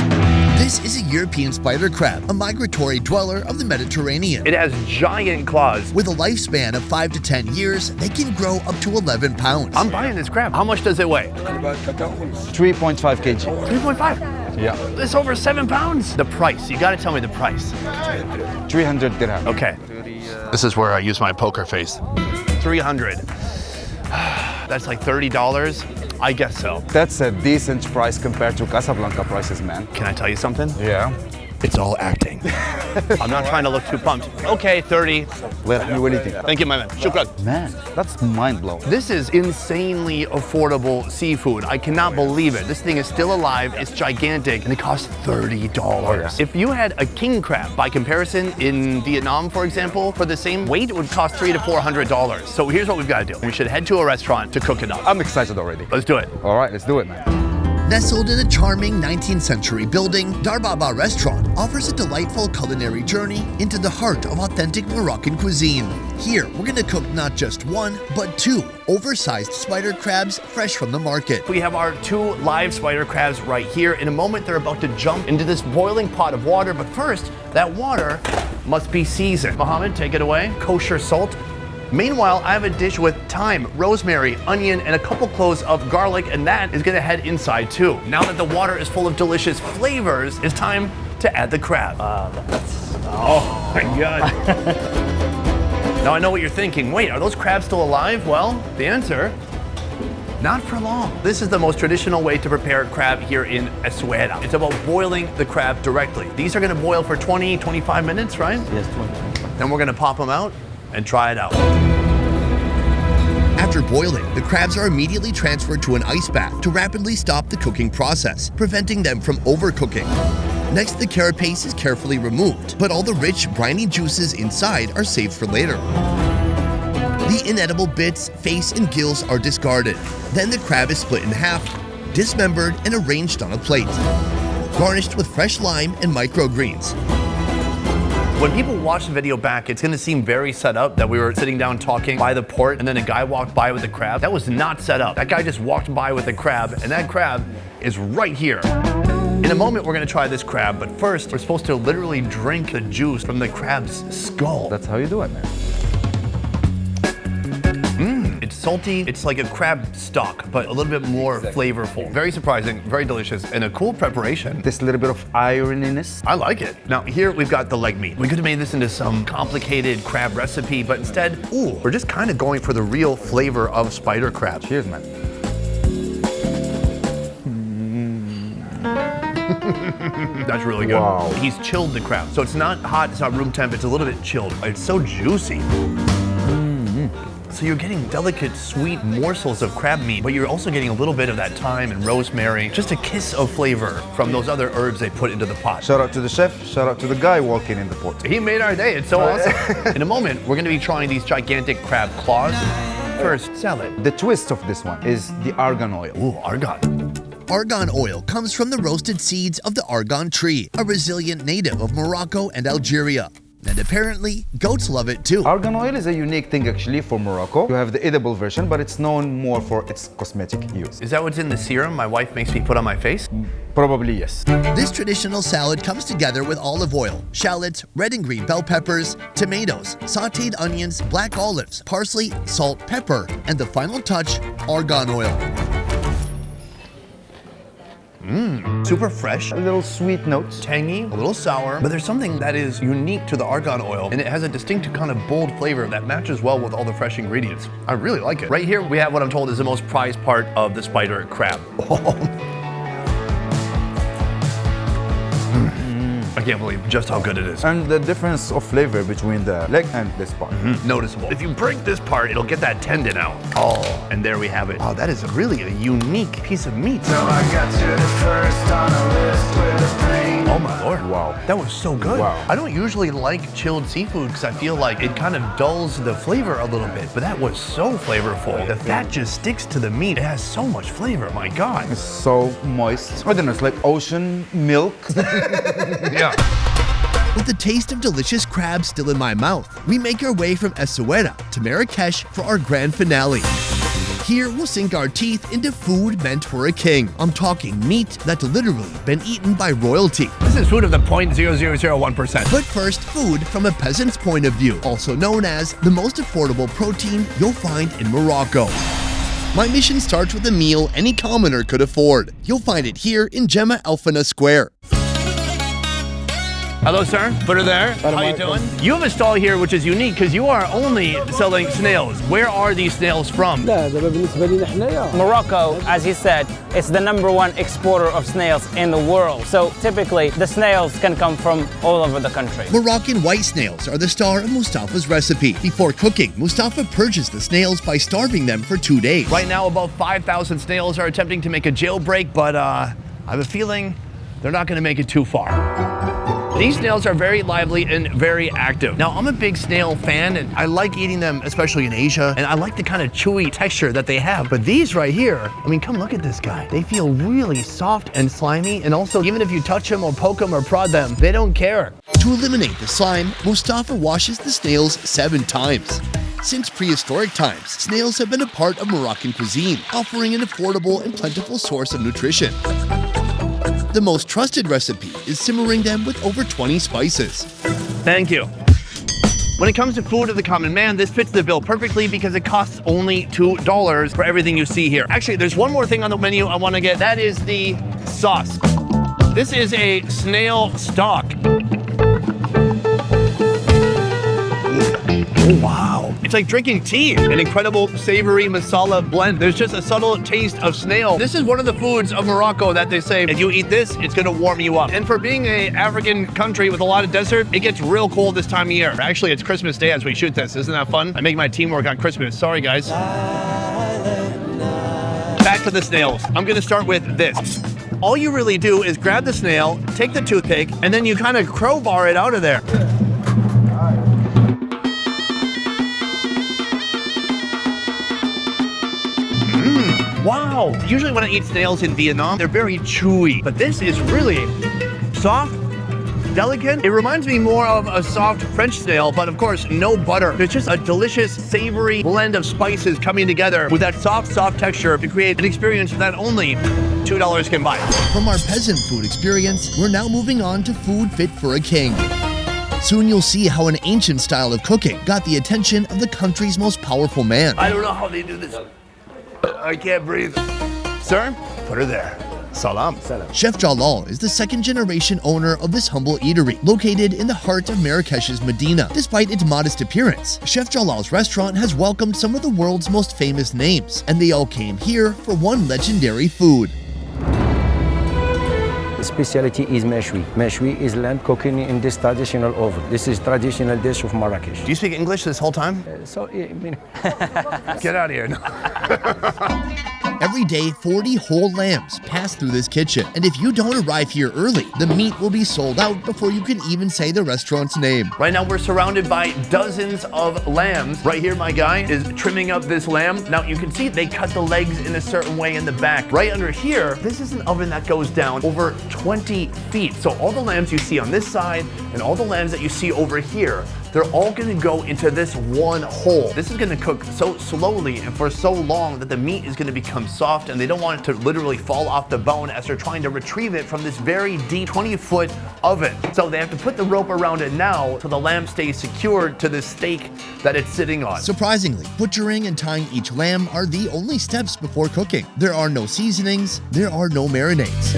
This is a European spider crab, a migratory dweller of the Mediterranean. It has giant claws. With a lifespan of 5 to 10 years, they can grow up to 11 pounds. I'm buying this crab. How much does it weigh? 3.5 kg. 3.5? Yeah. It's over 7 pounds. The price, you gotta tell me the price. 300 dirham. Okay. This is where I use my poker face. 300. That's like $30. I guess so. That's a decent price compared to Casablanca prices, man. Can I tell you something? Yeah. It's all acting. I'm not trying to look too pumped. Okay, 30. Thank you, my man. Shukran. Man, that's mind-blowing. This is insanely affordable seafood. I cannot believe it. This thing is still alive, it's gigantic, and it costs $30. Oh, yeah. If you had a king crab, by comparison, in Vietnam, for example, for the same weight, it would cost $300 to $400. So here's what we've got to do. We should head to a restaurant to cook it up. I'm excited already. Let's do it. All right, let's do it, man. Nestled in a charming 19th century building, Darbaba Restaurant offers a delightful culinary journey into the heart of authentic Moroccan cuisine. Here, we're gonna cook not just one, but 2 oversized spider crabs fresh from the market. We have our 2 live spider crabs right here. In a moment, they're about to jump into this boiling pot of water, but first, that water must be seasoned. Mohammed, take it away. Kosher salt. Meanwhile, I have a dish with thyme, rosemary, onion, and a couple cloves of garlic, and that is gonna head inside too. Now that the water is full of delicious flavors, it's time to add the crab. Oh my God. Now I know what you're thinking. Wait, are those crabs still alive? Well, the answer, not for long. This is the most traditional way to prepare crab here in Essaouira. It's about boiling the crab directly. These are gonna boil for 20, 25 minutes, right? Yes, 20. Then we're gonna pop them out and try it out. After boiling, the crabs are immediately transferred to an ice bath to rapidly stop the cooking process, preventing them from overcooking. Next, the carapace is carefully removed, but all the rich, briny juices inside are saved for later. The inedible bits, face, and gills are discarded. Then the crab is split in half, dismembered, and arranged on a plate, garnished with fresh lime and microgreens. When people watch the video back, it's gonna seem very set up that we were sitting down talking by the port and then a guy walked by with a crab. That was not set up. That guy just walked by with a crab, and that crab is right here. In a moment, we're gonna try this crab, but first, we're supposed to literally drink the juice from the crab's skull. That's how you do it, man. It's salty. It's like a crab stock, but a little bit more flavorful. Very surprising, very delicious, and a cool preparation. This little bit of ironiness. I like it. Now, here we've got the leg meat. We could have made this into some complicated crab recipe, but instead, we're just kind of going for the real flavor of spider crab. Cheers, man. That's really good. Wow. He's chilled the crab. So it's not hot, it's not room temp, it's a little bit chilled. It's so juicy. So you're getting delicate, sweet morsels of crab meat, but you're also getting a little bit of that thyme and rosemary, just a kiss of flavor from those other herbs they put into the pot. Shout out to the chef, shout out to the guy walking in the pot. He made our day, it's so awesome. In a moment, we're gonna be trying these gigantic crab claws. First, salad. The twist of this one is the argan oil. Ooh, argan. Argan oil comes from the roasted seeds of the argan tree, a resilient native of Morocco and Algeria. And apparently, goats love it too. Argan oil is a unique thing actually for Morocco. You have the edible version, but it's known more for its cosmetic use. Is that what's in the serum my wife makes me put on my face? Probably yes. This traditional salad comes together with olive oil, shallots, red and green bell peppers, tomatoes, sauteed onions, black olives, parsley, salt, pepper, and the final touch, argan oil. Super fresh, A little sweet notes. tangy, a little sour, but there's something that is unique to the argan oil, and it has a distinct kind of bold flavor that matches well with all the fresh ingredients. I really like it. Right here, we have what I'm told is the most prized part of the spider crab. I can't believe just how good it is. And the difference of flavor between the leg and this part. Noticeable. If you break this part, it'll get that tendon out. Oh, and there we have it. Oh, that is really a unique piece of meat. So I got you the first on a list with a brain. Oh my lord. Wow. That was so good. Wow. I don't usually like chilled seafood because I feel like it kind of dulls the flavor a little bit, but that was so flavorful. The fat just sticks to the meat. It has so much flavor, my God. It's so moist. I don't know, it's like ocean milk. Yeah. With the taste of delicious crab still in my mouth, we make our way from Essaouira to Marrakesh for our grand finale. Here, we'll sink our teeth into food meant for a king. I'm talking meat that's literally been eaten by royalty. This is food of the 0.0001%. But first, food from a peasant's point of view, also known as the most affordable protein you'll find in Morocco. My mission starts with a meal any commoner could afford. You'll find it here in Gemma Elfana Square. Hello, sir. Put her there. How you doing? You have a stall here which is unique because you are only selling snails. Where are these snails from? Morocco, as you said, is the #1 exporter of snails in the world. So typically, the snails can come from all over the country. Moroccan white snails are the star of Mustafa's recipe. Before cooking, Mustafa purges the snails by starving them for 2 days. Right now, about 5,000 snails are attempting to make a jailbreak, but I have a feeling they're not going to make it too far. These snails are very lively and very active. Now, I'm a big snail fan, and I like eating them, especially in Asia, and I like the kind of chewy texture that they have. But these right here, I mean, come look at this guy. They feel really soft and slimy, and also, even if you touch them or poke them or prod them, they don't care. To eliminate the slime, Mustafa washes the snails 7 times. Since prehistoric times, snails have been a part of Moroccan cuisine, offering an affordable and plentiful source of nutrition. The most trusted recipe is simmering them with over 20 spices. Thank you. When it comes to food of the common man, this fits the bill perfectly because it costs only $2 for everything you see here. Actually, there's one more thing on the menu I want to get. That is the sauce. This is a snail stock. Oh, wow. It's like drinking tea. An incredible savory masala blend. There's just a subtle taste of snail. This is one of the foods of Morocco that they say, if you eat this, it's gonna warm you up. And for being an African country with a lot of desert, it gets real cold this time of year. Actually, it's Christmas Day as we shoot this. Isn't that fun? I make my team work on Christmas. Sorry, guys. Back to the snails. I'm gonna start with this. All you really do is grab the snail, take the toothpick, and then you kind of crowbar it out of there. Wow! Usually when I eat snails in Vietnam, they're very chewy, but this is really soft, delicate. It reminds me more of a soft French snail, but of course, no butter. It's just a delicious, savory blend of spices coming together with that soft texture to create an experience that only $2 can buy. From our peasant food experience, we're now moving on to food fit for a king. Soon you'll see how an ancient style of cooking got the attention of the country's most powerful man. I don't know how they do this. I can't breathe. Sir, put her there. Salam. Chef Jalal is the 2nd-generation owner of this humble eatery, located in the heart of Marrakesh's Medina. Despite its modest appearance, Chef Jalal's restaurant has welcomed some of the world's most famous names, and they all came here for one legendary food. The specialty is meshwi. Meshwi is lamb cooking in this traditional oven. This is traditional dish of Marrakesh. Do you speak English this whole time? Get out of here. Every day, 40 whole lambs pass through this kitchen. And if you don't arrive here early, the meat will be sold out before you can even say the restaurant's name. Right now, we're surrounded by dozens of lambs. Right here, my guy is trimming up this lamb. Now, you can see they cut the legs in a certain way in the back. Right under here, this is an oven that goes down over 20 feet. So all the lambs you see on this side and all the lambs that you see over here, they're all gonna go into this one hole. This is gonna cook so slowly and for so long that the meat is gonna become soft, and they don't want it to literally fall off the bone as they're trying to retrieve it from this very deep 20-foot oven. So they have to put the rope around it now so the lamb stays secured to the stake that it's sitting on. Surprisingly, butchering and tying each lamb are the only steps before cooking. There are no seasonings, there are no marinades.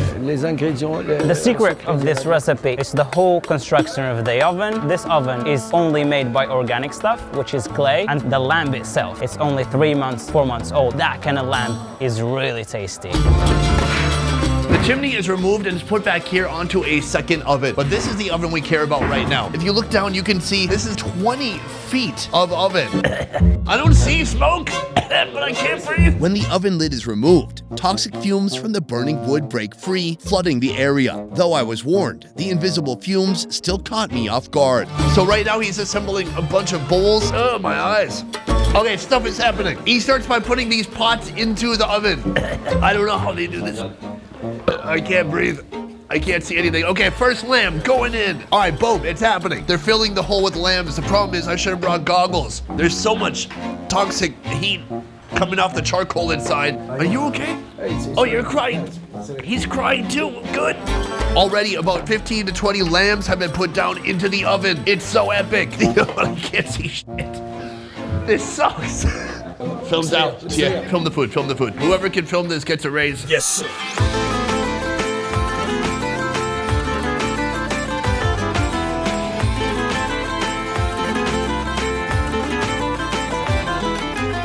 The secret of this recipe is the whole construction of the oven. This oven is only made by organic stuff, which is clay, and the lamb itself, it's only 3 months, 4 months old. That kind of lamb is really tasty. The chimney is removed and is put back here onto a second oven, but this is the oven we care about right now. If you look down, you can see this is 20 feet of oven. I don't see smoke, but I can't breathe. When the oven lid is removed, toxic fumes from the burning wood break free, flooding the area. Though I was warned, the invisible fumes still caught me off guard. So right now he's assembling a bunch of bowls. Oh, my eyes. Okay, stuff is happening. He starts by putting these pots into the oven. I don't know how they do this. I can't breathe. I can't see anything. Okay, first lamb going in. All right, boom, it's happening. They're filling the hole with lambs. The problem is I should have brought goggles. There's so much toxic heat coming off the charcoal inside. Are you okay? Oh, you're crying. He's crying too. Good. Already about 15 to 20 lambs have been put down into the oven. It's so epic. I can't see shit. This sucks. Films out. Yeah, film the food, film the food. Whoever can film this gets a raise. Yes, sir.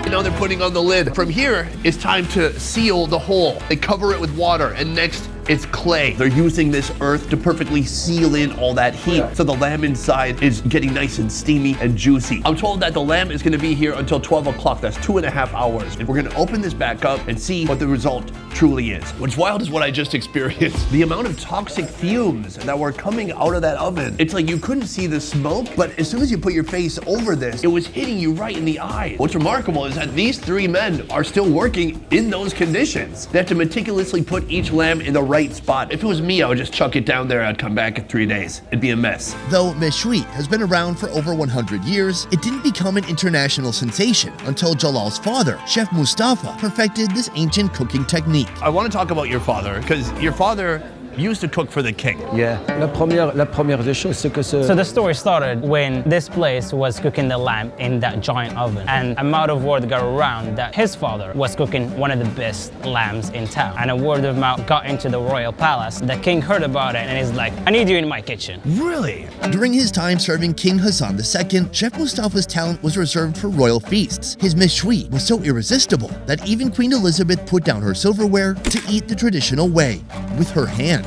Now they're putting on the lid. From here, it's time to seal the hole. They cover it with water, and next, it's clay. They're using this earth to perfectly seal in all that heat, so the lamb inside is getting nice and steamy and juicy. I'm told that the lamb is gonna be here until 12 o'clock. That's 2.5 hours. And we're gonna open this back up and see what the result truly is. What's wild is what I just experienced. The amount of toxic fumes that were coming out of that oven. It's like you couldn't see the smoke, but as soon as you put your face over this, it was hitting you right in the eye. What's remarkable is that these 3 men are still working in those conditions. They have to meticulously put each lamb in the right spot. If it was me, I would just chuck it down there. I'd come back in 3 days. It'd be a mess. Though meshwi has been around for over 100 years, it didn't become an international sensation until Jalal's father, Chef Mustafa, perfected this ancient cooking technique. I want to talk about your father, because your father used to cook for the king. Yeah. La première des choses, c'est que So the story started when this place was cooking the lamb in that giant oven, and a mouth of word got around that his father was cooking one of the best lambs in town, and a word of mouth got into the royal palace. The king heard about it and he's like, I need you in my kitchen. Really? During his time serving King Hassan II, Chef Mustafa's talent was reserved for royal feasts. His meshwi was so irresistible that even Queen Elizabeth put down her silverware to eat the traditional way, with her hands.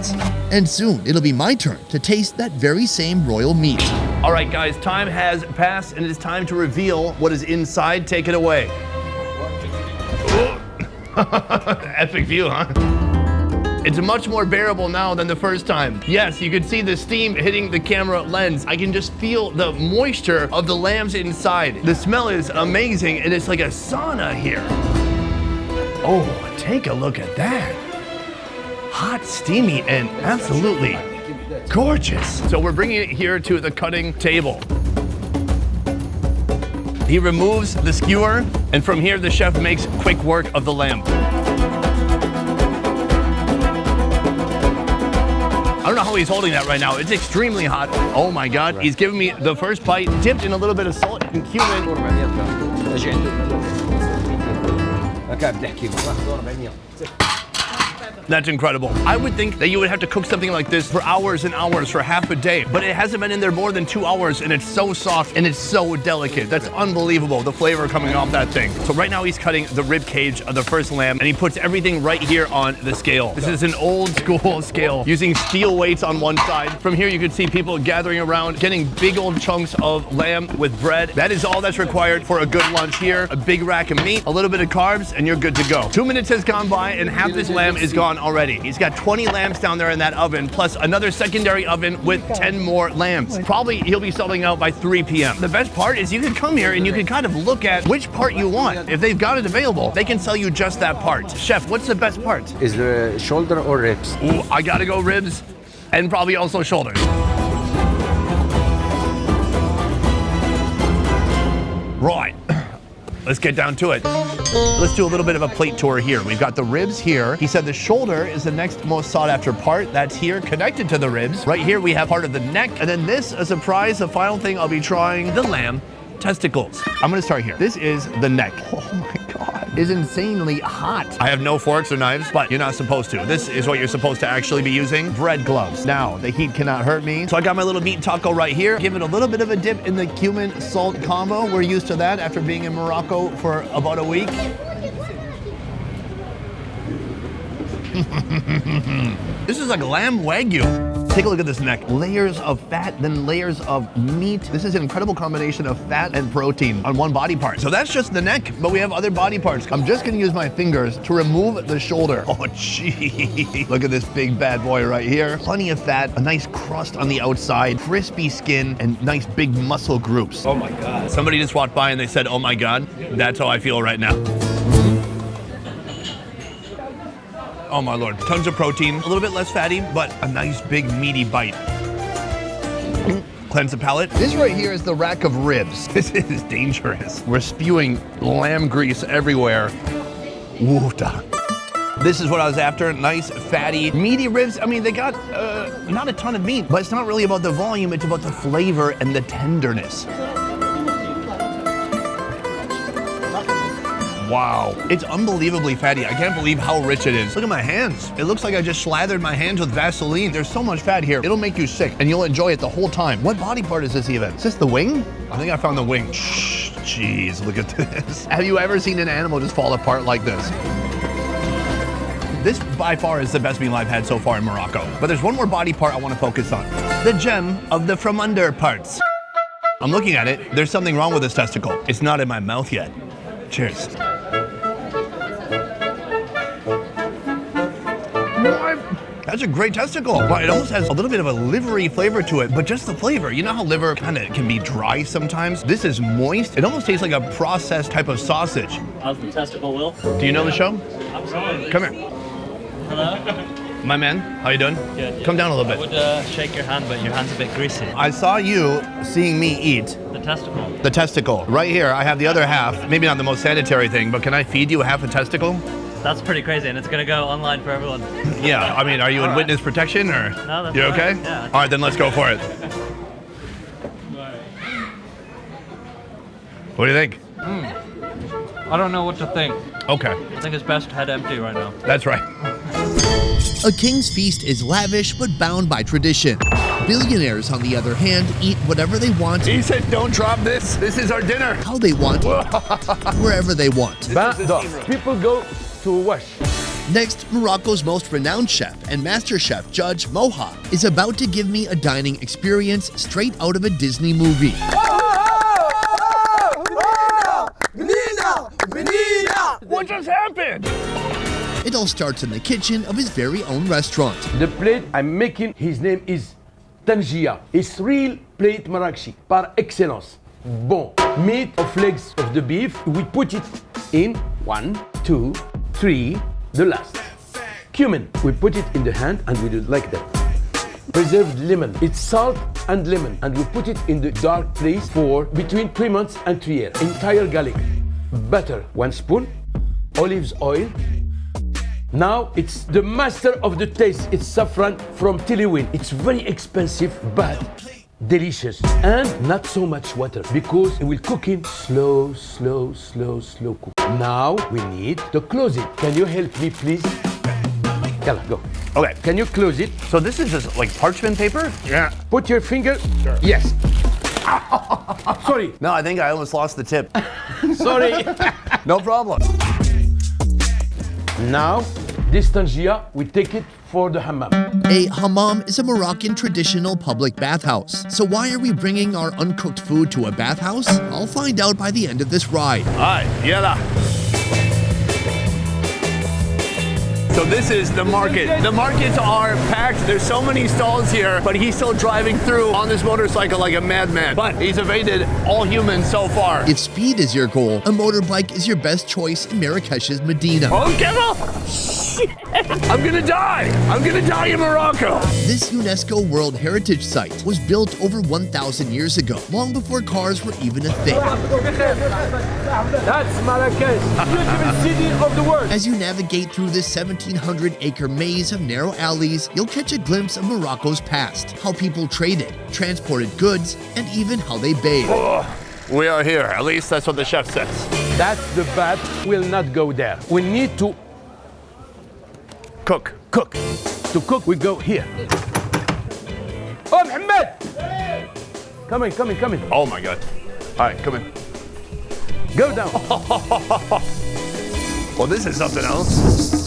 And soon, it'll be my turn to taste that very same royal meat. All right, guys, time has passed, and it is time to reveal what is inside. Take it away. Epic view, huh? It's much more bearable now than the first time. Yes, you can see the steam hitting the camera lens. I can just feel the moisture of the lambs inside. The smell is amazing, and it's like a sauna here. Oh, take a look at that. Hot, steamy, and absolutely gorgeous. So we're bringing it here to the cutting table. He removes the skewer, and from here the chef makes quick work of the lamb. I don't know how he's holding that right now. It's extremely hot. Oh my God, he's giving me the first bite, dipped in a little bit of salt and cumin. That's incredible. I would think that you would have to cook something like this for hours and hours for half a day, but it hasn't been in there more than 2 hours, and it's so soft and it's so delicate. That's unbelievable, the flavor coming off that thing. So right now he's cutting the rib cage of the first lamb, and he puts everything right here on the scale. This is an old school scale using steel weights on one side. From here you can see people gathering around, getting big old chunks of lamb with bread. That is all that's required for a good lunch here. A big rack of meat, a little bit of carbs, and you're good to go. 2 minutes has gone by and half this lamb is gone already. He's got 20 lambs down there in that oven, plus another secondary oven with 10 more lambs. Probably he'll be selling out by 3 p.m. The best part is you can come here and you can kind of look at which part you want. If they've got it available, they can sell you just that part. Chef, what's the best part? Is the shoulder or ribs? Ooh, I gotta go ribs and probably also shoulders. Right. Let's get down to it. Let's do a little bit of a plate tour here. We've got the ribs here. He said the shoulder is the next most sought after part. That's here, connected to the ribs. Right here we have part of the neck. And then this, a surprise, the final thing I'll be trying, the lamb testicles. I'm gonna start here. This is the neck. Oh my God, it's insanely hot. I have no forks or knives, but you're not supposed to. This is what you're supposed to actually be using, bread gloves. Now, the heat cannot hurt me. So I got my little meat taco right here. Give it a little bit of a dip in the cumin salt combo. We're used to that after being in Morocco for about a week. This is like lamb wagyu. Take a look at this neck. Layers of fat, then layers of meat. This is an incredible combination of fat and protein on one body part. So that's just the neck, but we have other body parts. I'm just gonna use my fingers to remove the shoulder. Oh, gee. Look at this big bad boy right here. Plenty of fat, a nice crust on the outside, crispy skin, and nice big muscle groups. Oh my God. Somebody just walked by and they said, oh my God. That's how I feel right now. Oh my Lord, tons of protein, a little bit less fatty, but a nice big meaty bite. Cleanse the palate. This right here is the rack of ribs. This is dangerous. We're spewing lamb grease everywhere. Woofda. This is what I was after, nice, fatty, meaty ribs. I mean, they got not a ton of meat, but it's not really about the volume, it's about the flavor and the tenderness. Wow, it's unbelievably fatty. I can't believe how rich it is. Look at my hands. It looks like I just slathered my hands with Vaseline. There's so much fat here. It'll make you sick and you'll enjoy it the whole time. What body part is this even? Is this the wing? I think I found the wing. Jeez, look at this. Have you ever seen an animal just fall apart like this? This by far is the best meal I've had so far in Morocco. But there's one more body part I want to focus on. The gem of the from under parts. I'm looking at it. There's something wrong with this testicle. It's not in my mouth yet. Cheers. That's a great testicle. Well, it almost has a little bit of a livery flavor to it, but just the flavor. You know how liver kind of can be dry sometimes? This is moist. It almost tastes like a processed type of sausage. How's the testicle, Will? Do you know the show? Absolutely. Come here. Hello? My man, how you doing? Good. Come down a little bit. I would shake your hand, but your hand's a bit greasy. I saw you seeing me eat. The testicle. The testicle. Right here, I have the other half. Maybe not the most sanitary thing, but can I feed you half a testicle? That's pretty crazy, and it's going to go online for everyone. Yeah, I mean, are you in witness protection, or? No, that's you fine. okay? Yeah. All right, then let's go for it. What do you think? I don't know what to think. Okay. I think it's best to head empty right now. That's right. A king's feast is lavish but bound by tradition. Billionaires, on the other hand, eat whatever they want. He said, don't drop this. This is our dinner. How they want, wherever they want. People go to wash. Next, Morocco's most renowned chef and master chef judge Moha is about to give me a dining experience straight out of a Disney movie. What just happened? It all starts in the kitchen of his very own restaurant. The plate I'm making, his name is Tangia. It's real plate Marrakesh par excellence. Bon, meat of legs of the beef. We put it in 1, 2, 3, the last. Cumin, we put it in the hand and we do it like that. Preserved lemon, it's salt and lemon, and we put it in the dark place for between 3 months and 3 years. Entire garlic. Butter, 1 spoon. Olive oil. Now it's the master of the taste. It's saffron from Tiliwin. It's very expensive but delicious, and not so much water because it will cook in slow cook. Now we need to close it. Can you help me please? Yalla, go. Okay. Can you close it? So this is just like parchment paper? Yeah. Put your finger. Sure. Yes. Sorry. No, I think I almost lost the tip. Sorry. No problem. Now, this tangia, we take it for the hammam. A hammam is a Moroccan traditional public bathhouse. So why are we bringing our uncooked food to a bathhouse? I'll find out by the end of this ride. Alright, yalla. So this is the market. The markets are packed. There's so many stalls here, but he's still driving through on this motorcycle like a madman. But he's evaded all humans so far. If speed is your goal, a motorbike is your best choice in Marrakesh's Medina. Oh, Kevin! I'm gonna die! I'm gonna die in Morocco! This UNESCO World Heritage Site was built over 1,000 years ago, long before cars were even a thing. That's Marrakesh, beautiful city of the world. As you navigate through this 1,700-acre maze of narrow alleys, you'll catch a glimpse of Morocco's past, how people traded, transported goods, and even how they bathed. Oh, we are here. At least that's what the chef says. That's the bath. We'll not go there. We need to cook. Cook. To cook, we go here. Oh, Mohammed! Come in, come in, come in. Oh my God. All right, come in. Go down. Well, this is something else.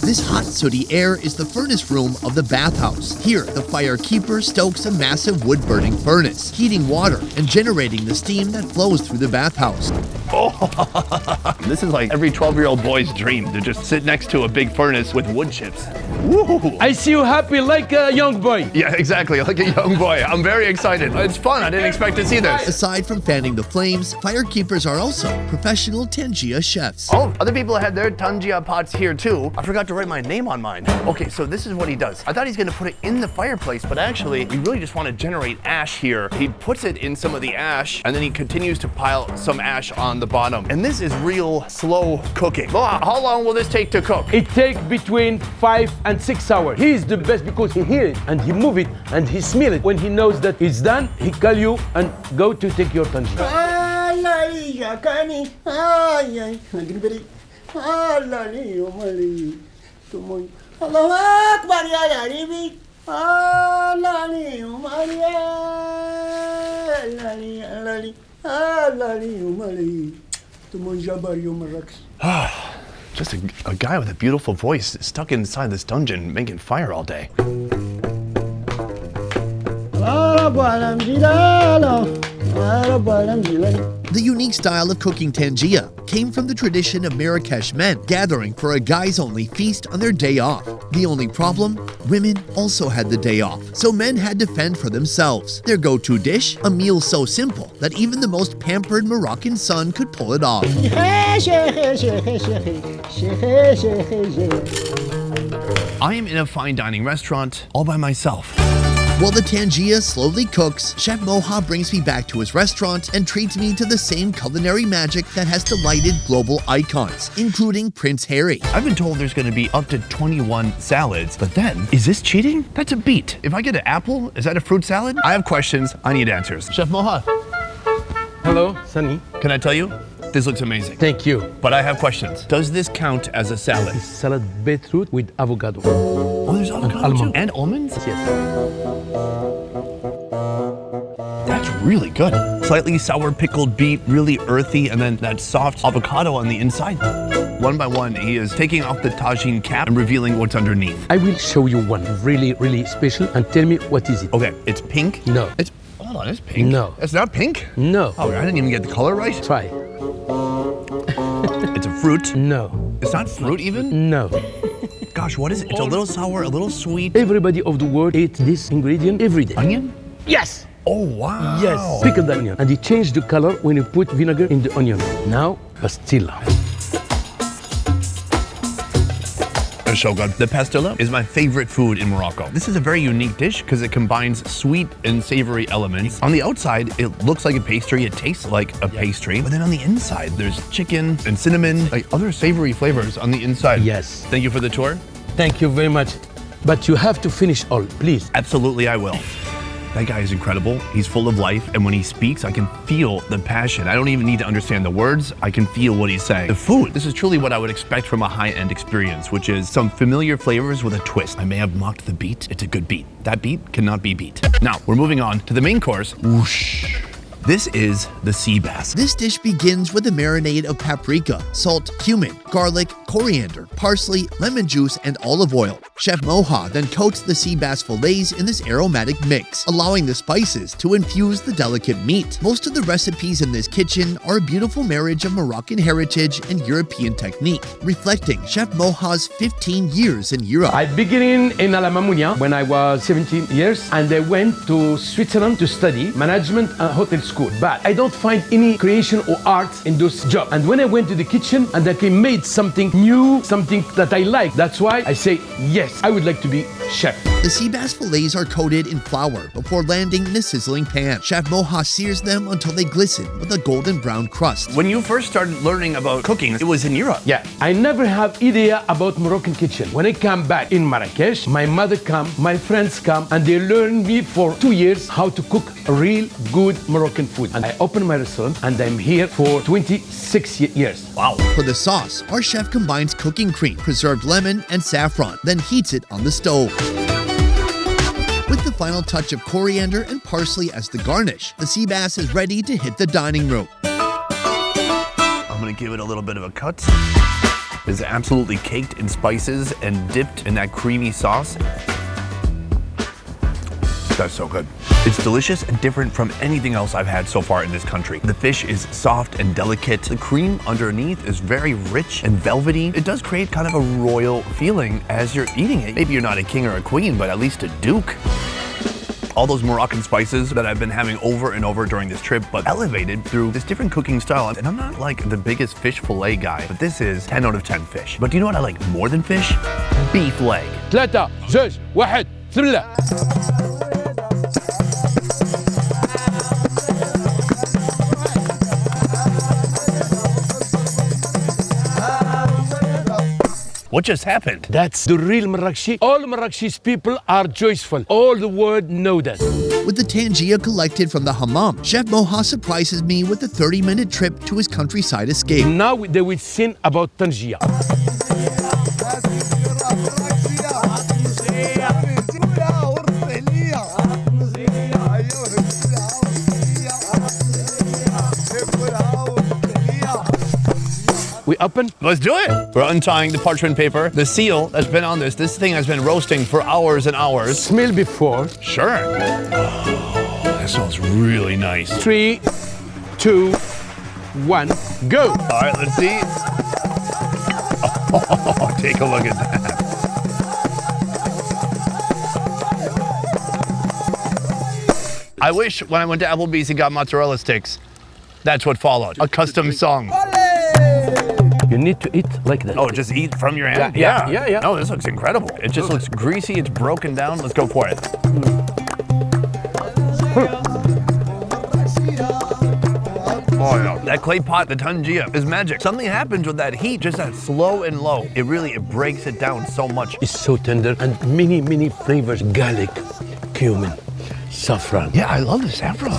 This hot, sooty air is the furnace room of the bathhouse. Here, the firekeeper stokes a massive wood-burning furnace, heating water and generating the steam that flows through the bathhouse. Oh, this is like every 12-year-old boy's dream, to just sit next to a big furnace with wood chips. Woo! I see you happy like a young boy. Yeah, exactly, like a young boy. I'm very excited. It's fun. I didn't expect to see this. Aside from fanning the flames, firekeepers are also professional tangia chefs. Oh, other people had their tangia pots here too. I forgot to write my name on mine. Okay, so this is what he does. I thought he's gonna put it in the fireplace, but actually, we really just want to generate ash here. He puts it in some of the ash, and then he continues to pile some ash on the bottom. And this is real slow cooking. How long will this take to cook? It takes between 5 and 6 hours. He's the best because he hear it, and he move it, and he smell it. When he knows that it's done, he call you and go to take your tangia. Allahu Akbar ya Yaribi. Alali Umali. Alali Umali. Tumon Jabar Marrakesh. Just a guy with a beautiful voice stuck inside this dungeon making fire all day. The unique style of cooking tangia came from the tradition of Marrakesh men gathering for a guys-only feast on their day off. The only problem? Women also had the day off, so men had to fend for themselves. Their go-to dish? A meal so simple that even the most pampered Moroccan son could pull it off. I am in a fine dining restaurant all by myself. While the tangia slowly cooks, Chef Moha brings me back to his restaurant and treats me to the same culinary magic that has delighted global icons, including Prince Harry. I've been told there's going to be up to 21 salads, but then, is this cheating? That's a beat. If I get an apple, is that a fruit salad? I have questions. I need answers. Chef Moha. Hello, Sonny. Can I tell you? This looks amazing. Thank you. But I have questions. Does this count as a salad? It's salad beetroot with avocado. Oh, there's avocado too? And almonds? Yes. That's really good. Slightly sour pickled beet, really earthy, and then that soft avocado on the inside. One by one, he is taking off the tagine cap and revealing what's underneath. I will show you one really, really special and tell me what is it. Okay, it's pink? No. Hold on, it's pink. No. It's not pink? No. Oh, I didn't even get the color right. Try. It's a fruit? No. It's not fruit even? No. Gosh, what is it? It's a little sour, a little sweet. Everybody of the world eats this ingredient every day. Onion? Yes. Oh, wow. Yes. Pickled onion. And it changes the color when you put vinegar in the onion. Now, pastilla. It's so good. The pastilla is my favorite food in Morocco. This is a very unique dish because it combines sweet and savory elements. On the outside, it looks like a pastry. It tastes like a pastry. But then on the inside, there's chicken and cinnamon, like other savory flavors on the inside. Yes. Thank you for the tour. Thank you very much. But you have to finish all, please. Absolutely, I will. That guy is incredible. He's full of life, and when he speaks, I can feel the passion. I don't even need to understand the words. I can feel what he's saying. The food. This is truly what I would expect from a high-end experience, which is some familiar flavors with a twist. I may have mocked the beat. It's a good beat. That beat cannot be beat. Now, we're moving on to the main course. Whoosh. This is the sea bass. This dish begins with a marinade of paprika, salt, cumin, garlic, coriander, parsley, lemon juice, and olive oil. Chef Moha then coats the sea bass fillets in this aromatic mix, allowing the spices to infuse the delicate meat. Most of the recipes in this kitchen are a beautiful marriage of Moroccan heritage and European technique, reflecting Chef Moha's 15 years in Europe. I began in Mania when I was 17 years, and I went to Switzerland to study management and hotel school. But I don't find any creation or art in those jobs. And when I went to the kitchen and I made something new, something that I like, that's why I say, yes, I would like to be chef. The sea bass fillets are coated in flour before landing in a sizzling pan. Chef Moha sears them until they glisten with a golden brown crust. When you first started learning about cooking, it was in Europe. Yeah, I never have idea about Moroccan kitchen. When I come back in Marrakesh, my mother come, my friends come, and they learn me for 2 years how to cook a real good Moroccan food. And I opened my restaurant, and I'm here for 26 years. Wow. For the sauce, our chef combines cooking cream, preserved lemon, and saffron, then heats it on the stove. With the final touch of coriander and parsley as the garnish, the sea bass is ready to hit the dining room. I'm gonna give it a little bit of a cut. It's absolutely caked in spices and dipped in that creamy sauce. That's so good. It's delicious and different from anything else I've had so far in this country. The fish is soft and delicate. The cream underneath is very rich and velvety. It does create kind of a royal feeling as you're eating it. Maybe you're not a king or a queen, but at least a duke. All those Moroccan spices that I've been having over and over during this trip, but elevated through this different cooking style. And I'm not like the biggest fish fillet guy, but this is 10 out of 10 fish. But do you know what I like more than fish? Beef leg. 3 2 1 بسم الله. What just happened? That's the real Marrakesh. All Marrakesh's people are joyful. All the world know that. With the tangia collected from the hammam, Chef Moha surprises me with a 30-minute trip to his countryside escape. Now they will sing about tangia. We open? Let's do it. We're untying the parchment paper. The seal that's been on this thing has been roasting for hours and hours. Smell before. Sure. Oh, that smells really nice. 3, 2, 1, go. All right, let's see. Oh, take a look at that. I wish when I went to Applebee's and got mozzarella sticks, that's what followed. A custom song. You need to eat like that. Oh, just eat from your hand? Yeah. Oh, this looks incredible. It just looks greasy, it's broken down. Let's go for it. Oh yeah. That clay pot, the tangia, is magic. Something happens with that heat, just that slow and low. It breaks it down so much. It's so tender and many flavors. Garlic, cumin, saffron. Yeah, I love the saffron.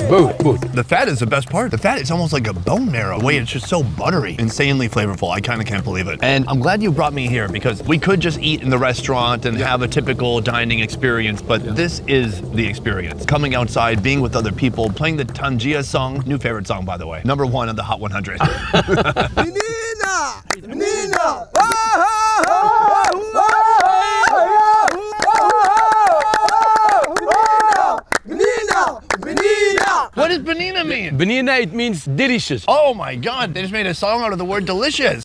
Both. The fat is the best part. The fat is almost like a bone marrow. Wait, it's just so buttery, insanely flavorful. I kind of can't believe it. And I'm glad you brought me here because we could just eat in the restaurant and have a typical dining experience, but this is the experience. Coming outside, being with other people, playing the tangia song, new favorite song, by the way. #1 on the Hot 100. What does banana mean? Banana, it means delicious. Oh my God, they just made a song out of the word delicious.